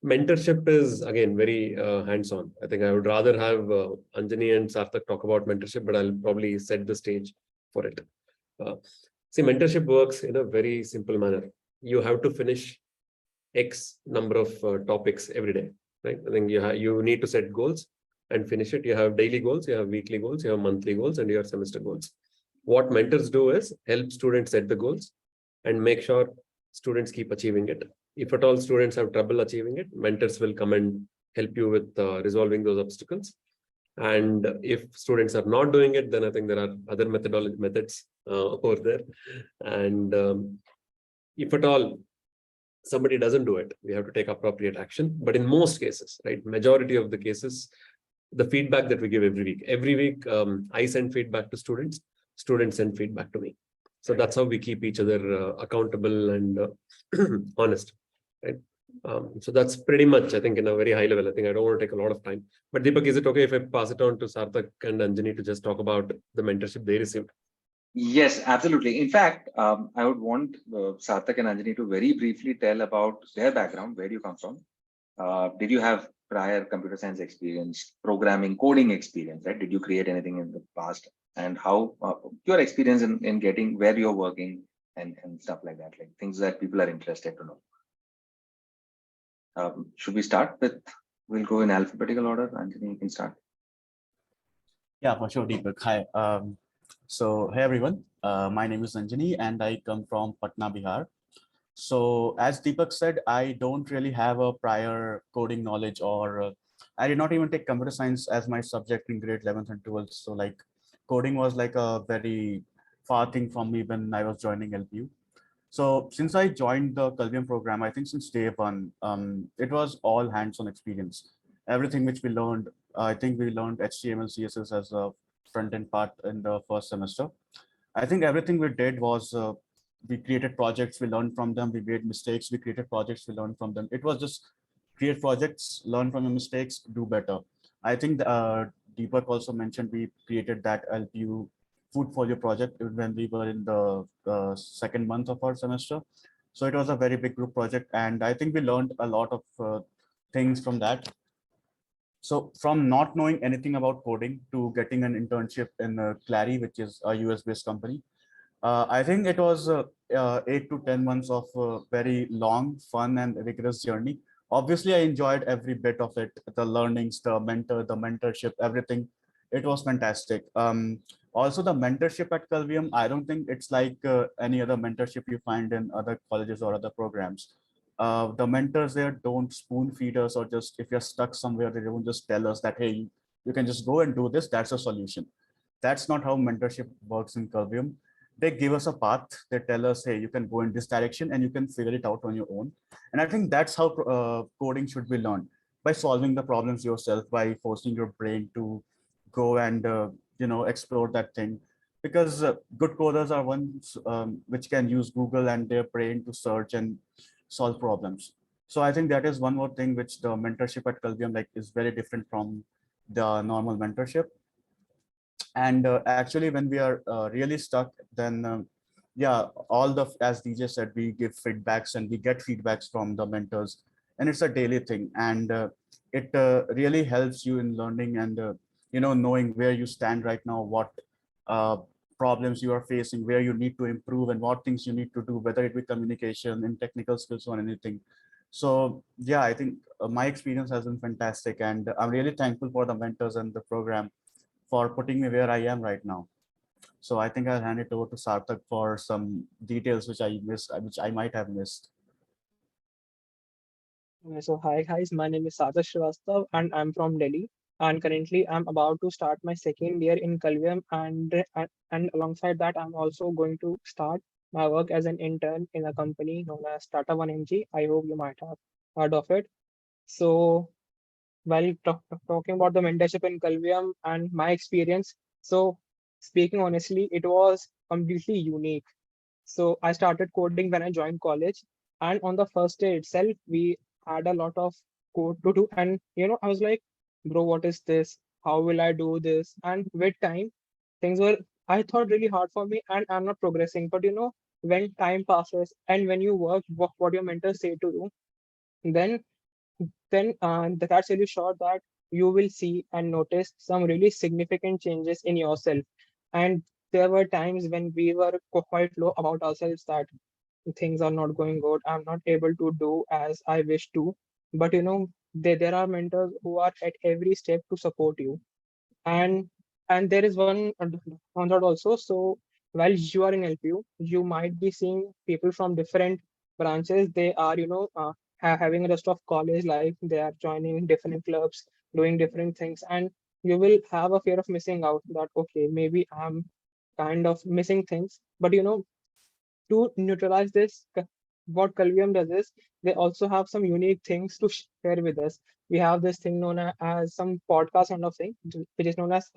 Mentorship is, again, very hands-on. I think I would rather have Anjani and Sarthak talk about mentorship, but I'll probably set the stage for it. See, mentorship works in a very simple manner. You have to finish X number of topics every day, right? I think you need to set goals and finish it. You have daily goals, you have weekly goals, you have monthly goals, and you have semester goals. What mentors do is help students set the goals and make sure students keep achieving it. If at all students have trouble achieving it, mentors will come and help you with resolving those obstacles. And if students are not doing it, then I think there are other methods over there. And if at all somebody doesn't do it, we have to take appropriate action. But in most cases, right, majority of the cases, the feedback that we give every week, I send feedback to students send feedback to me. So that's how we keep each other accountable and honest, right? So that's pretty much, I think, in a very high level. I think I don't want to take a lot of time. But Deepak, is it okay if I pass it on to Sarthak and Anjani to just talk about the mentorship they received? Yes, absolutely. In fact, I would want Sarthak and Anjani to very briefly tell about their background. Where do you come from? Did you have prior computer science experience, programming, coding experience, right? Did you create anything in the past? And how your experience in getting where you're working and stuff like that, like things that people are interested to know. Should we start with, we'll go in alphabetical order. Anjani, you can start. Yeah, for sure, Deepak. Hi. So, hey everyone. My name is Anjani and I come from Patna, Bihar. So, as Deepak said, I don't really have a prior coding knowledge, or I did not even take computer science as my subject in grade 11th and 12th. So, like, coding was like a very far thing from me when I was joining LPU. So, since I joined the Kalvium program, I think since day one, it was all hands-on experience. Everything which we learned, I think we learned HTML, CSS as a front-end part in the first semester. I think everything we did was we created projects, we learned from them, we made mistakes, we created projects, we learned from them. It was just create projects, learn from your mistakes, do better. I think Deepak also mentioned we created that LPU portfolio project when we were in the second month of our semester. So it was a very big group project, and I think we learned a lot of things from that. So from not knowing anything about coding to getting an internship in Clary, which is a US-based company, I think it was 8 to 10 months of very long, fun, and rigorous journey. Obviously, I enjoyed every bit of it, the learnings, the mentorship, everything. It was fantastic. Also, the mentorship at Kalvium, I don't think it's like any other mentorship you find in other colleges or other programs. The mentors there don't spoon feed us, or just if you're stuck somewhere, they don't just tell us that, hey, you can just go and do this, that's a solution. That's not how mentorship works in Kalvium. They give us a path. They tell us, hey, you can go in this direction and you can figure it out on your own. And I think that's how coding should be learned, by solving the problems yourself, by forcing your brain to go and explore that thing. Because good coders are ones which can use Google and their brain to search and solve problems. So I think that is one more thing which the mentorship at Kalvium is very different from the normal mentorship. And actually, when we are really stuck, then yeah, all the, as DJ said, we give feedbacks and we get feedbacks from the mentors, and it's a daily thing. And it really helps you in learning and knowing where you stand right now, what problems you are facing, where you need to improve, and what things you need to do, whether it be communication and technical skills or anything. So yeah, I think my experience has been fantastic, and I'm really thankful for the mentors and the program for putting me where I am right now. So I think I'll hand it over to Sarthak for some details which I missed, which I might have missed. So hi guys, my name is Sagar Srivastav and I'm from Delhi. And currently I'm about to start my second year in Kalvium, and alongside that I'm also going to start my work as an intern in a company known as Tata 1MG. I hope you might have heard of it. So while talking about the mentorship in Kalvium and my experience, so speaking honestly, it was completely unique. So I started coding when I joined college, and on the first day itself, we had a lot of code to do. And I was like, bro, what is this? How will I do this? And with time, things were, I thought, really hard for me, and I'm not progressing. But when time passes and when you work what your mentors say to you, then that's really sure that you will see and notice some really significant changes in yourself. And there were times when we were quite low about ourselves, that things are not going good, I'm not able to do as I wish to. But there are mentors who are at every step to support you. And there is one downside also. So while you are in LPU, you might be seeing people from different branches. They are having a rest of college life. They are joining different clubs, doing different things, and you will have a fear of missing out, that okay, maybe I'm kind of missing things. But to neutralize this, what Kalvium does is they also have some unique things to share with us. We have this thing known as some podcast kind of thing, which is known as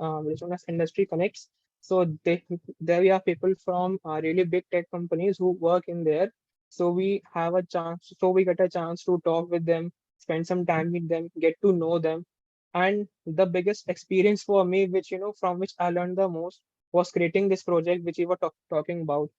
Industry Connects. So there we have people from really big tech companies who work in there, So we have a chance, so we get a chance to talk with them, spend some time with them, get to know them. And the biggest experience for me, which, from which I learned the most, was creating this project, which we were talking about.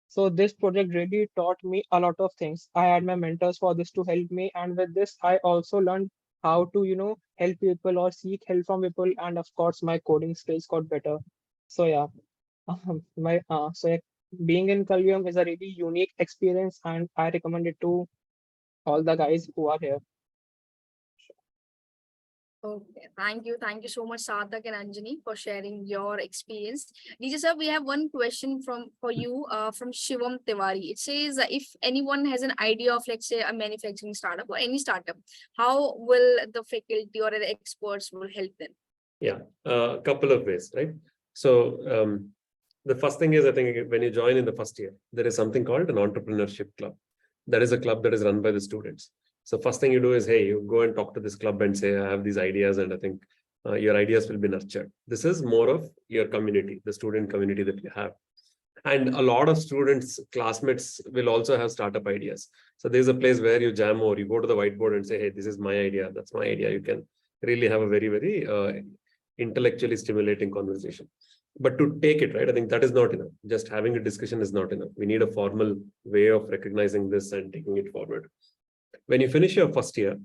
So this project really taught me a lot of things. I had my mentors for this to help me, and with this, I also learned how to, help people or seek help from people, and of course, my coding skills got better. So yeah, yeah, being in Kalvium is a really unique experience, and I recommend it to all the guys who are here. Okay, thank you so much, Sarthak and Anjani, for sharing your experience. DJ sir, we have one question for you, from Shivam Tiwari. It says, if anyone has an idea of, let's say, a manufacturing startup or any startup, how will the faculty or the experts will help them? Yeah, a couple of ways, right? So the first thing is, I think when you join in the first year, there is something called an entrepreneurship club. That is a club that is run by the students. So first thing you do is, hey, you go and talk to this club and say, I have these ideas, and I think your ideas will be nurtured. This is more of your community, the student community that you have. And a lot of students, classmates will also have startup ideas. So there's a place where you jam, or you go to the whiteboard and say, hey, this is my idea, that's my idea. You can really have a very, very intellectually stimulating conversation. But to take it, right, I think that is not enough. Just having a discussion is not enough. We need a formal way of recognizing this and taking it forward. When you finish your first year,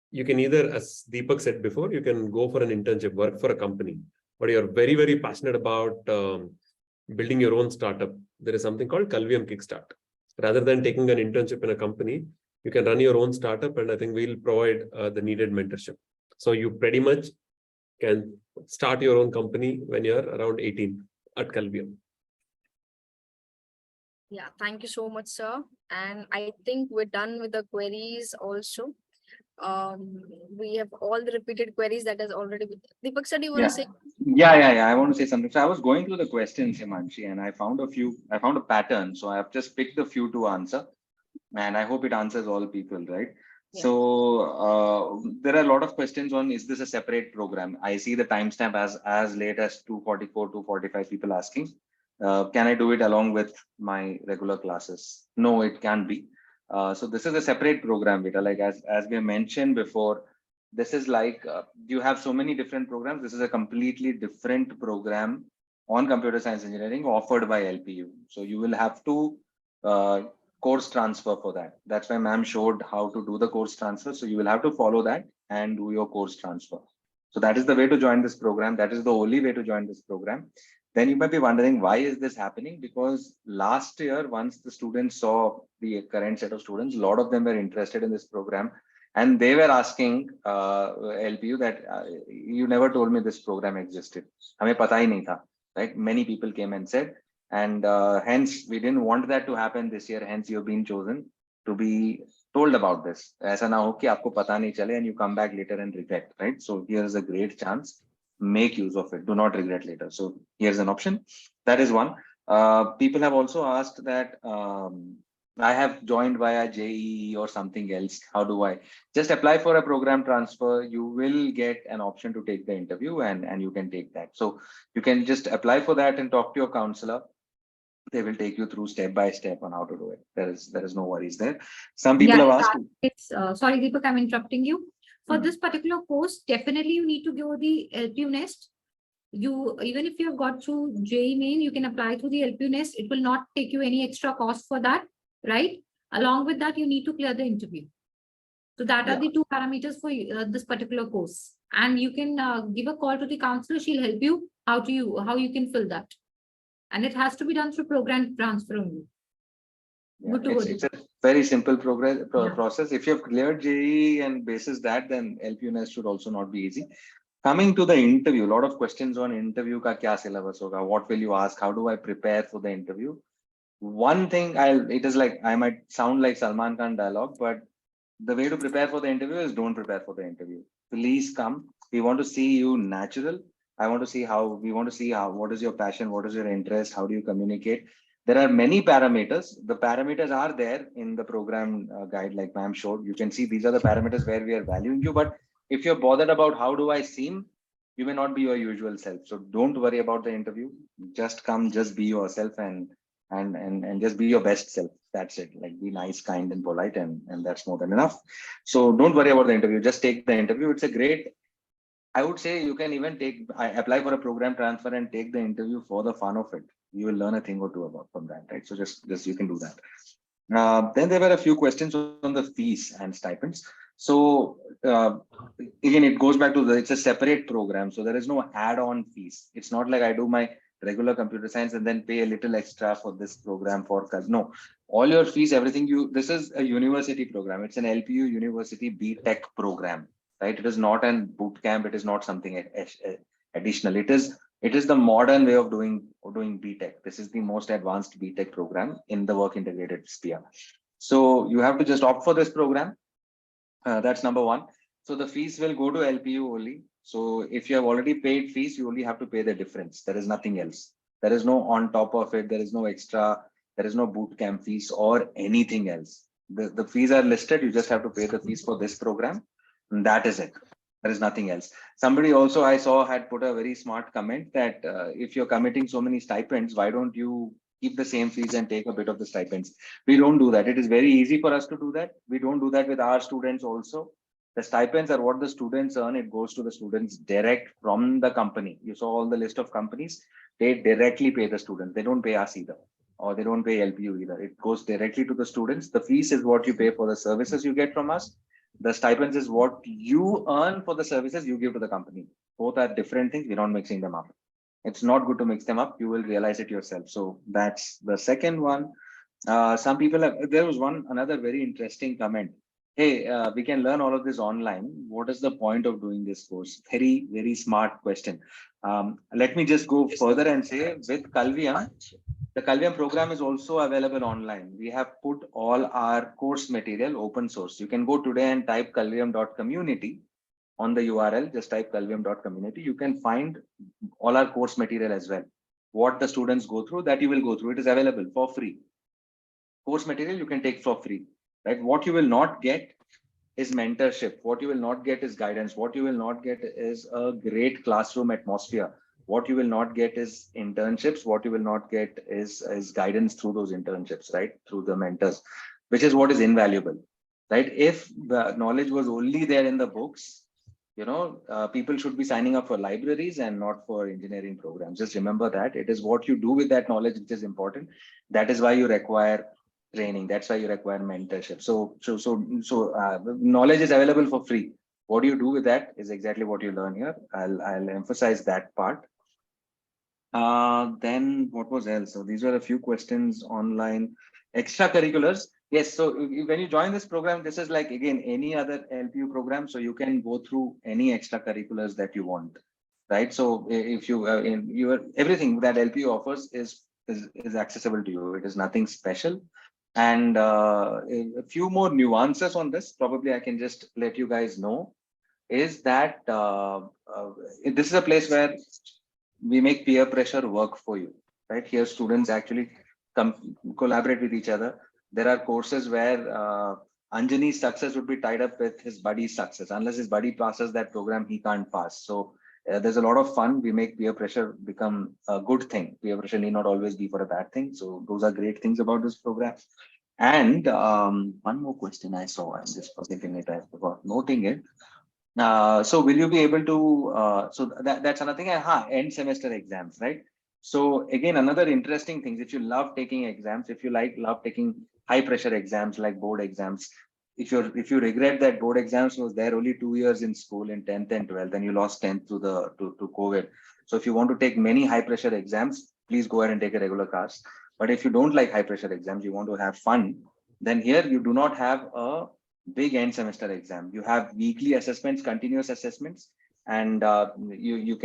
you can either, as Deepak said before, you can go for an internship, work for a company, but you're very, very passionate about building your own startup. There is something called Kalvium Kickstart. Rather than taking an internship in a company, you can run your own startup, and I think we'll provide the needed mentorship. So you pretty much can start your own company when you're around 18 at Kalvium. Yeah, thank you so much, sir. And I think we're done with the queries also. We have all the repeated queries that has already been. Deepak sir, do you want to say? Yeah. I want to say something. So I was going through the questions, Himanshi, and I found a pattern. So I have just picked a few to answer, and I hope it answers all people, right? Yeah. So there are a lot of questions on, is this a separate program? I see the timestamp as late as 2:44, 2:45 people asking. Can I do it along with my regular classes? No, it can't be. So this is a separate program, Vita. Like as we mentioned before, this is like you have so many different programs. This is a completely different program on computer science engineering offered by LPU. So you will have to course transfer for that. That's why ma'am showed how to do the course transfer. So you will have to follow that and do your course transfer. So that is the way to join this program. That is the only way to join this program. Then you might be wondering, why is this happening? Because last year, once the students saw the current set of students, a lot of them were interested in this program. And they were asking LPU that you never told me this program existed. हमें पता ही नहीं था, right? Many people came and said, and hence we didn't want that to happen this year. Hence you've been chosen to be told about this. ऐसा ना हो कि आपको पता नहीं चले and you come back later and regret, right? So here is a great chance. Make use of it. Do not regret later. So here's an option. That is one. People have also asked that I have joined via JEE or something else. How do I just apply for a program transfer? You will get an option to take the interview, and you can take that. So you can just apply for that and talk to your counselor. They will take you through step by step on how to do it. There is no worries there. Some people have asked. It's sorry, Deepak, I'm interrupting you. For this particular course, definitely you need to go the LPU Nest. You, even if you have got through JEE Main, you can apply through the LPU Nest. It will not take you any extra cost for that, right? Along with that, you need to clear the interview. So that are the two parameters for this particular course. And you can give a call to the counselor. She'll help you how you can fill that. And it has to be done through program transfer only. Yeah, it's a very simple process. If you have cleared JEE and basis that, then LPU Nest should also not be easy. Coming to the interview, a lot of questions on interview ka kya syllabus hoga, what will you ask, how do I prepare for the interview? One thing it is like, I might sound like Salman Khan dialogue, but the way to prepare for the interview is don't prepare for the interview. Please come. We want to see you natural. We want to see what is your passion, what is your interest, how do you communicate? There are many parameters. The parameters are there in the program guide, like ma'am showed. You can see these are the parameters where we are valuing you. But if you're bothered about how do I seem, you may not be your usual self. So don't worry about the interview. Just come, just be yourself and just be your best self. That's it. Like be nice, kind, and polite, and that's more than enough. So don't worry about the interview. Just take the interview. It's a great. I would say you can even apply for a program transfer and take the interview for the fun of it. You will learn a thing or two about from that, right? So just you can do that. Then there were a few questions on the fees and stipends. So again, it goes back to it's a separate program. So there is no add-on fees. It's not like I do my regular computer science and then pay a little extra for this program no, all your fees, everything this is a university program. It's an LPU University B.Tech program, right? It is not an boot camp. It is not something additional. It is the modern way of doing B.Tech. This is the most advanced B.Tech program in the work integrated sphere. So you have to just opt for this program. That's number one. So the fees will go to LPU only. So if you have already paid fees, you only have to pay the difference. There is nothing else. There is no on top of it. There is no extra. There is no boot camp fees or anything else. The fees are listed. You just have to pay the fees for this program. And that is it. There is nothing else. Somebody also I saw had put a very smart comment that if you're committing so many stipends, why don't you keep the same fees and take a bit of the stipends? We don't do that. It is very easy for us to do that. We don't do that with our students also. The stipends are what the students earn. It goes to the students direct from the company. You saw all the list of companies. They directly pay the students. They don't pay us either, or they don't pay LPU either. It goes directly to the students. The fees is what you pay for the services you get from us. The stipends is what you earn for the services you give to the company. Both are different things. We're not mixing them up. It's not good to mix them up. You will realize it yourself. So that's the second one. Some people there was another very interesting comment. Hey, we can learn all of this online. What is the point of doing this course? Very, very smart question. Let me just go further and say with Kalvium, the Kalvium program is also available online. We have put all our course material open source. You can go today and type kalvium.community on the URL. Just type kalvium.community. You can find all our course material as well. What the students go through, that you will go through. It is available for free. Course material you can take for free, right? What you will not get is mentorship. What you will not get is guidance. What you will not get is a great classroom atmosphere. What you will not get is internships. What you will not get is guidance through those internships, right? Through the mentors, which is what is invaluable, right? If the knowledge was only there in the books, people should be signing up for libraries and not for engineering programs. Just remember that it is what you do with that knowledge which is important. That is why you require training. That's why you require mentorship. So knowledge is available for free. What do you do with that is exactly what you learn here. I'll emphasize that part. Then what was else? So these were a few questions online. Extracurriculars. Yes. So when you join this program, this is like, again, any other LPU program. So you can go through any extracurriculars that you want, right? So if you, everything that LPU offers is accessible to you. It is nothing special. And a few more nuances on this, probably I can just let you guys know, is that this is a place where we make peer pressure work for you, right? Here, students actually collaborate with each other. There are courses where Anjani's success would be tied up with his buddy's success. Unless his buddy passes that program, he can't pass. So there's a lot of fun. We make peer pressure become a good thing. Peer pressure need not always be for a bad thing. So those are great things about this program. And one more question I saw, I'm just forgetting it, I forgot noting it. So will you be able to, so that's another thing, end semester exams, right? So again, another interesting thing, if you love taking exams, if you love taking high pressure exams like board exams, if you regret that board exams was there only 2 years in school in 10th and 12th, and you lost 10th to COVID. So if you want to take many high pressure exams, please go ahead and take a regular course. But if you don't like high pressure exams, you want to have fun, then here you do not have a big end semester exam. You have weekly assessments, continuous assessments, and you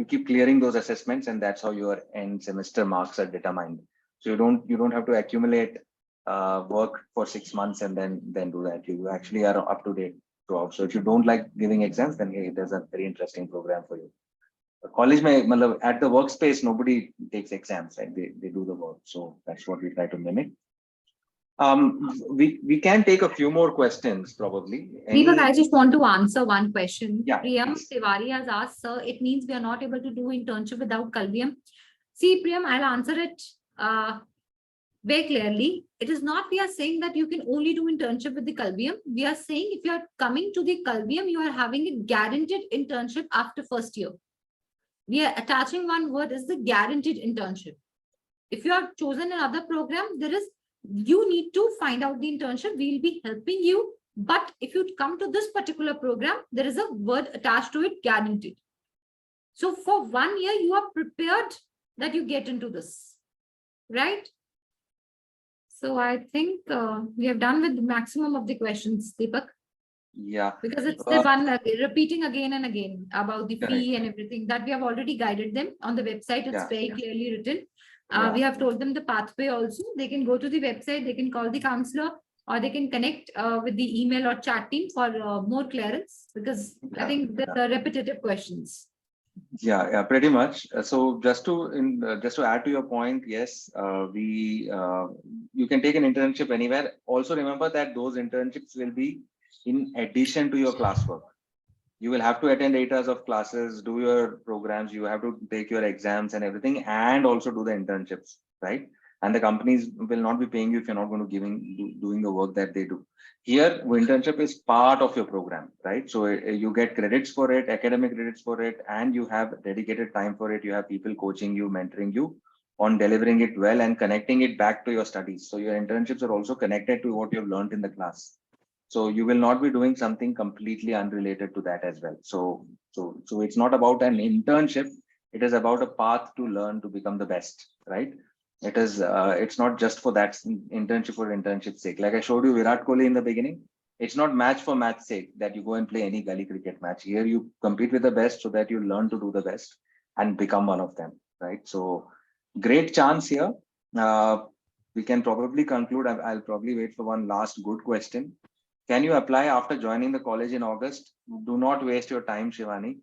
keep clearing those assessments, and that's how your end semester marks are determined. So you don't have to accumulate work for 6 months and then do that. You actually are up to date throughout. So if you don't like giving exams, then hey, there's a very interesting program for you. College at the workspace, nobody takes exams, right? They do the work. So that's what we try to mimic. We can take a few more questions probably. Deepak, I just want to answer one question. Yeah, Priyam please. Tiwari has asked, sir, it means we are not able to do internship without Kalvium. See, Priyam, I'll answer it very clearly, it is not we are saying that you can only do internship with the Kalvium. We are saying if you are coming to the Kalvium, you are having a guaranteed internship after first year. We are attaching one word is the guaranteed internship. If you have chosen another program, you need to find out the internship. We'll be helping you. But if you come to this particular program, there is a word attached to it, guaranteed. So for 1 year, you are prepared that you get into this, right? So I think we have done with the maximum of the questions, Deepak. Yeah. Because it's the one repeating again and again about the fee and everything that we have already guided them on the website. It's very clearly written. We have told them the pathway also. They can go to the website, they can call the counselor, or they can connect with the email or chat team for more clearance, because I think there are repetitive questions. Yeah, pretty much. So just to add to your point, yes, you can take an internship anywhere. Also remember that those internships will be in addition to your classwork. You will have to attend 8 hours of classes, do your programs, you have to take your exams and everything, and also do the internships, right? And the companies will not be paying you if you're not going to doing the work that they do. Here, internship is part of your program, right? So you get credits for it, academic credits for it, and you have dedicated time for it. You have people coaching you, mentoring you on delivering it well and connecting it back to your studies. So your internships are also connected to what you've learned in the class. So you will not be doing something completely unrelated to that as well. So it's not about an internship. It is about a path to learn to become the best, right? It is. It's not just for that internship for internship's sake. Like I showed you Virat Kohli in the beginning. It's not match for match sake that you go and play any gully cricket match. Here you compete with the best so that you learn to do the best and become one of them, right? So great chance here. We can probably conclude. I'll probably wait for one last good question. Can you apply after joining the college in August? Do not waste your time, Shivani.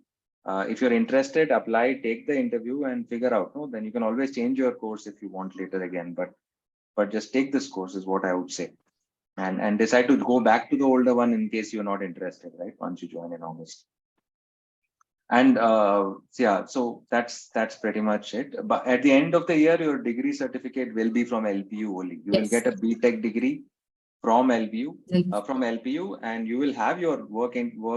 If you're interested, apply, take the interview and figure out. No, then you can always change your course if you want later again. But just take this course is what I would say. And decide to go back to the older one in case you're not interested, right? Once you join in August. And yeah, so that's pretty much it. But at the end of the year, your degree certificate will be from LPU only. You will get a BTech degree from LPU, and you will have your work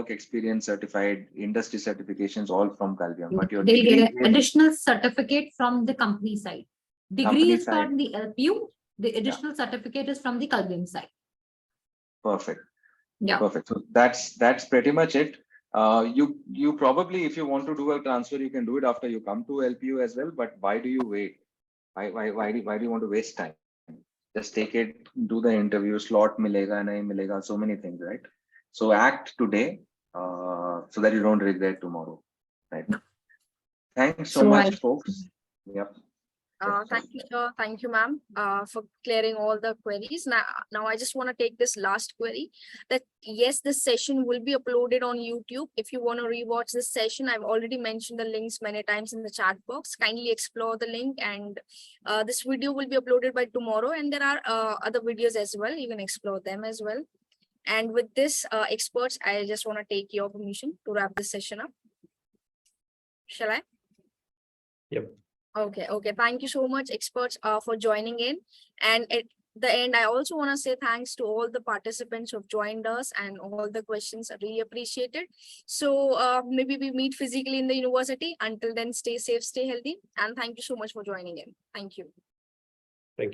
experience certified, industry certifications all from Kalvium. But your they'll get an additional certificate from the company side. Degree is from the LPU. The additional certificate is from the Kalvium side. Perfect. Yeah. Perfect. So that's pretty much it. You probably, if you want to do a transfer, you can do it after you come to LPU as well. But why do you wait? Why do you want to waste time? Just take it, do the interview, slot milega, nahi milega, so many things, right? So act today so that you don't regret tomorrow, right? Thanks so much, folks. Yep. Thank you, sir. Thank you, ma'am, for clearing all the queries. Now I just want to take this last query that yes, this session will be uploaded on YouTube. If you want to rewatch this session, I've already mentioned the links many times in the chat box. Kindly explore the link, and this video will be uploaded by tomorrow. And there are other videos as well. You can explore them as well. And with this, experts, I just want to take your permission to wrap this session up. Shall I? Yep. Okay. Thank you so much, experts, for joining in. And at the end, I also want to say thanks to all the participants who have joined us and all the questions are really appreciated. So maybe we meet physically in the university. Until then, stay safe, stay healthy. And thank you so much for joining in. Thank you. Thank you.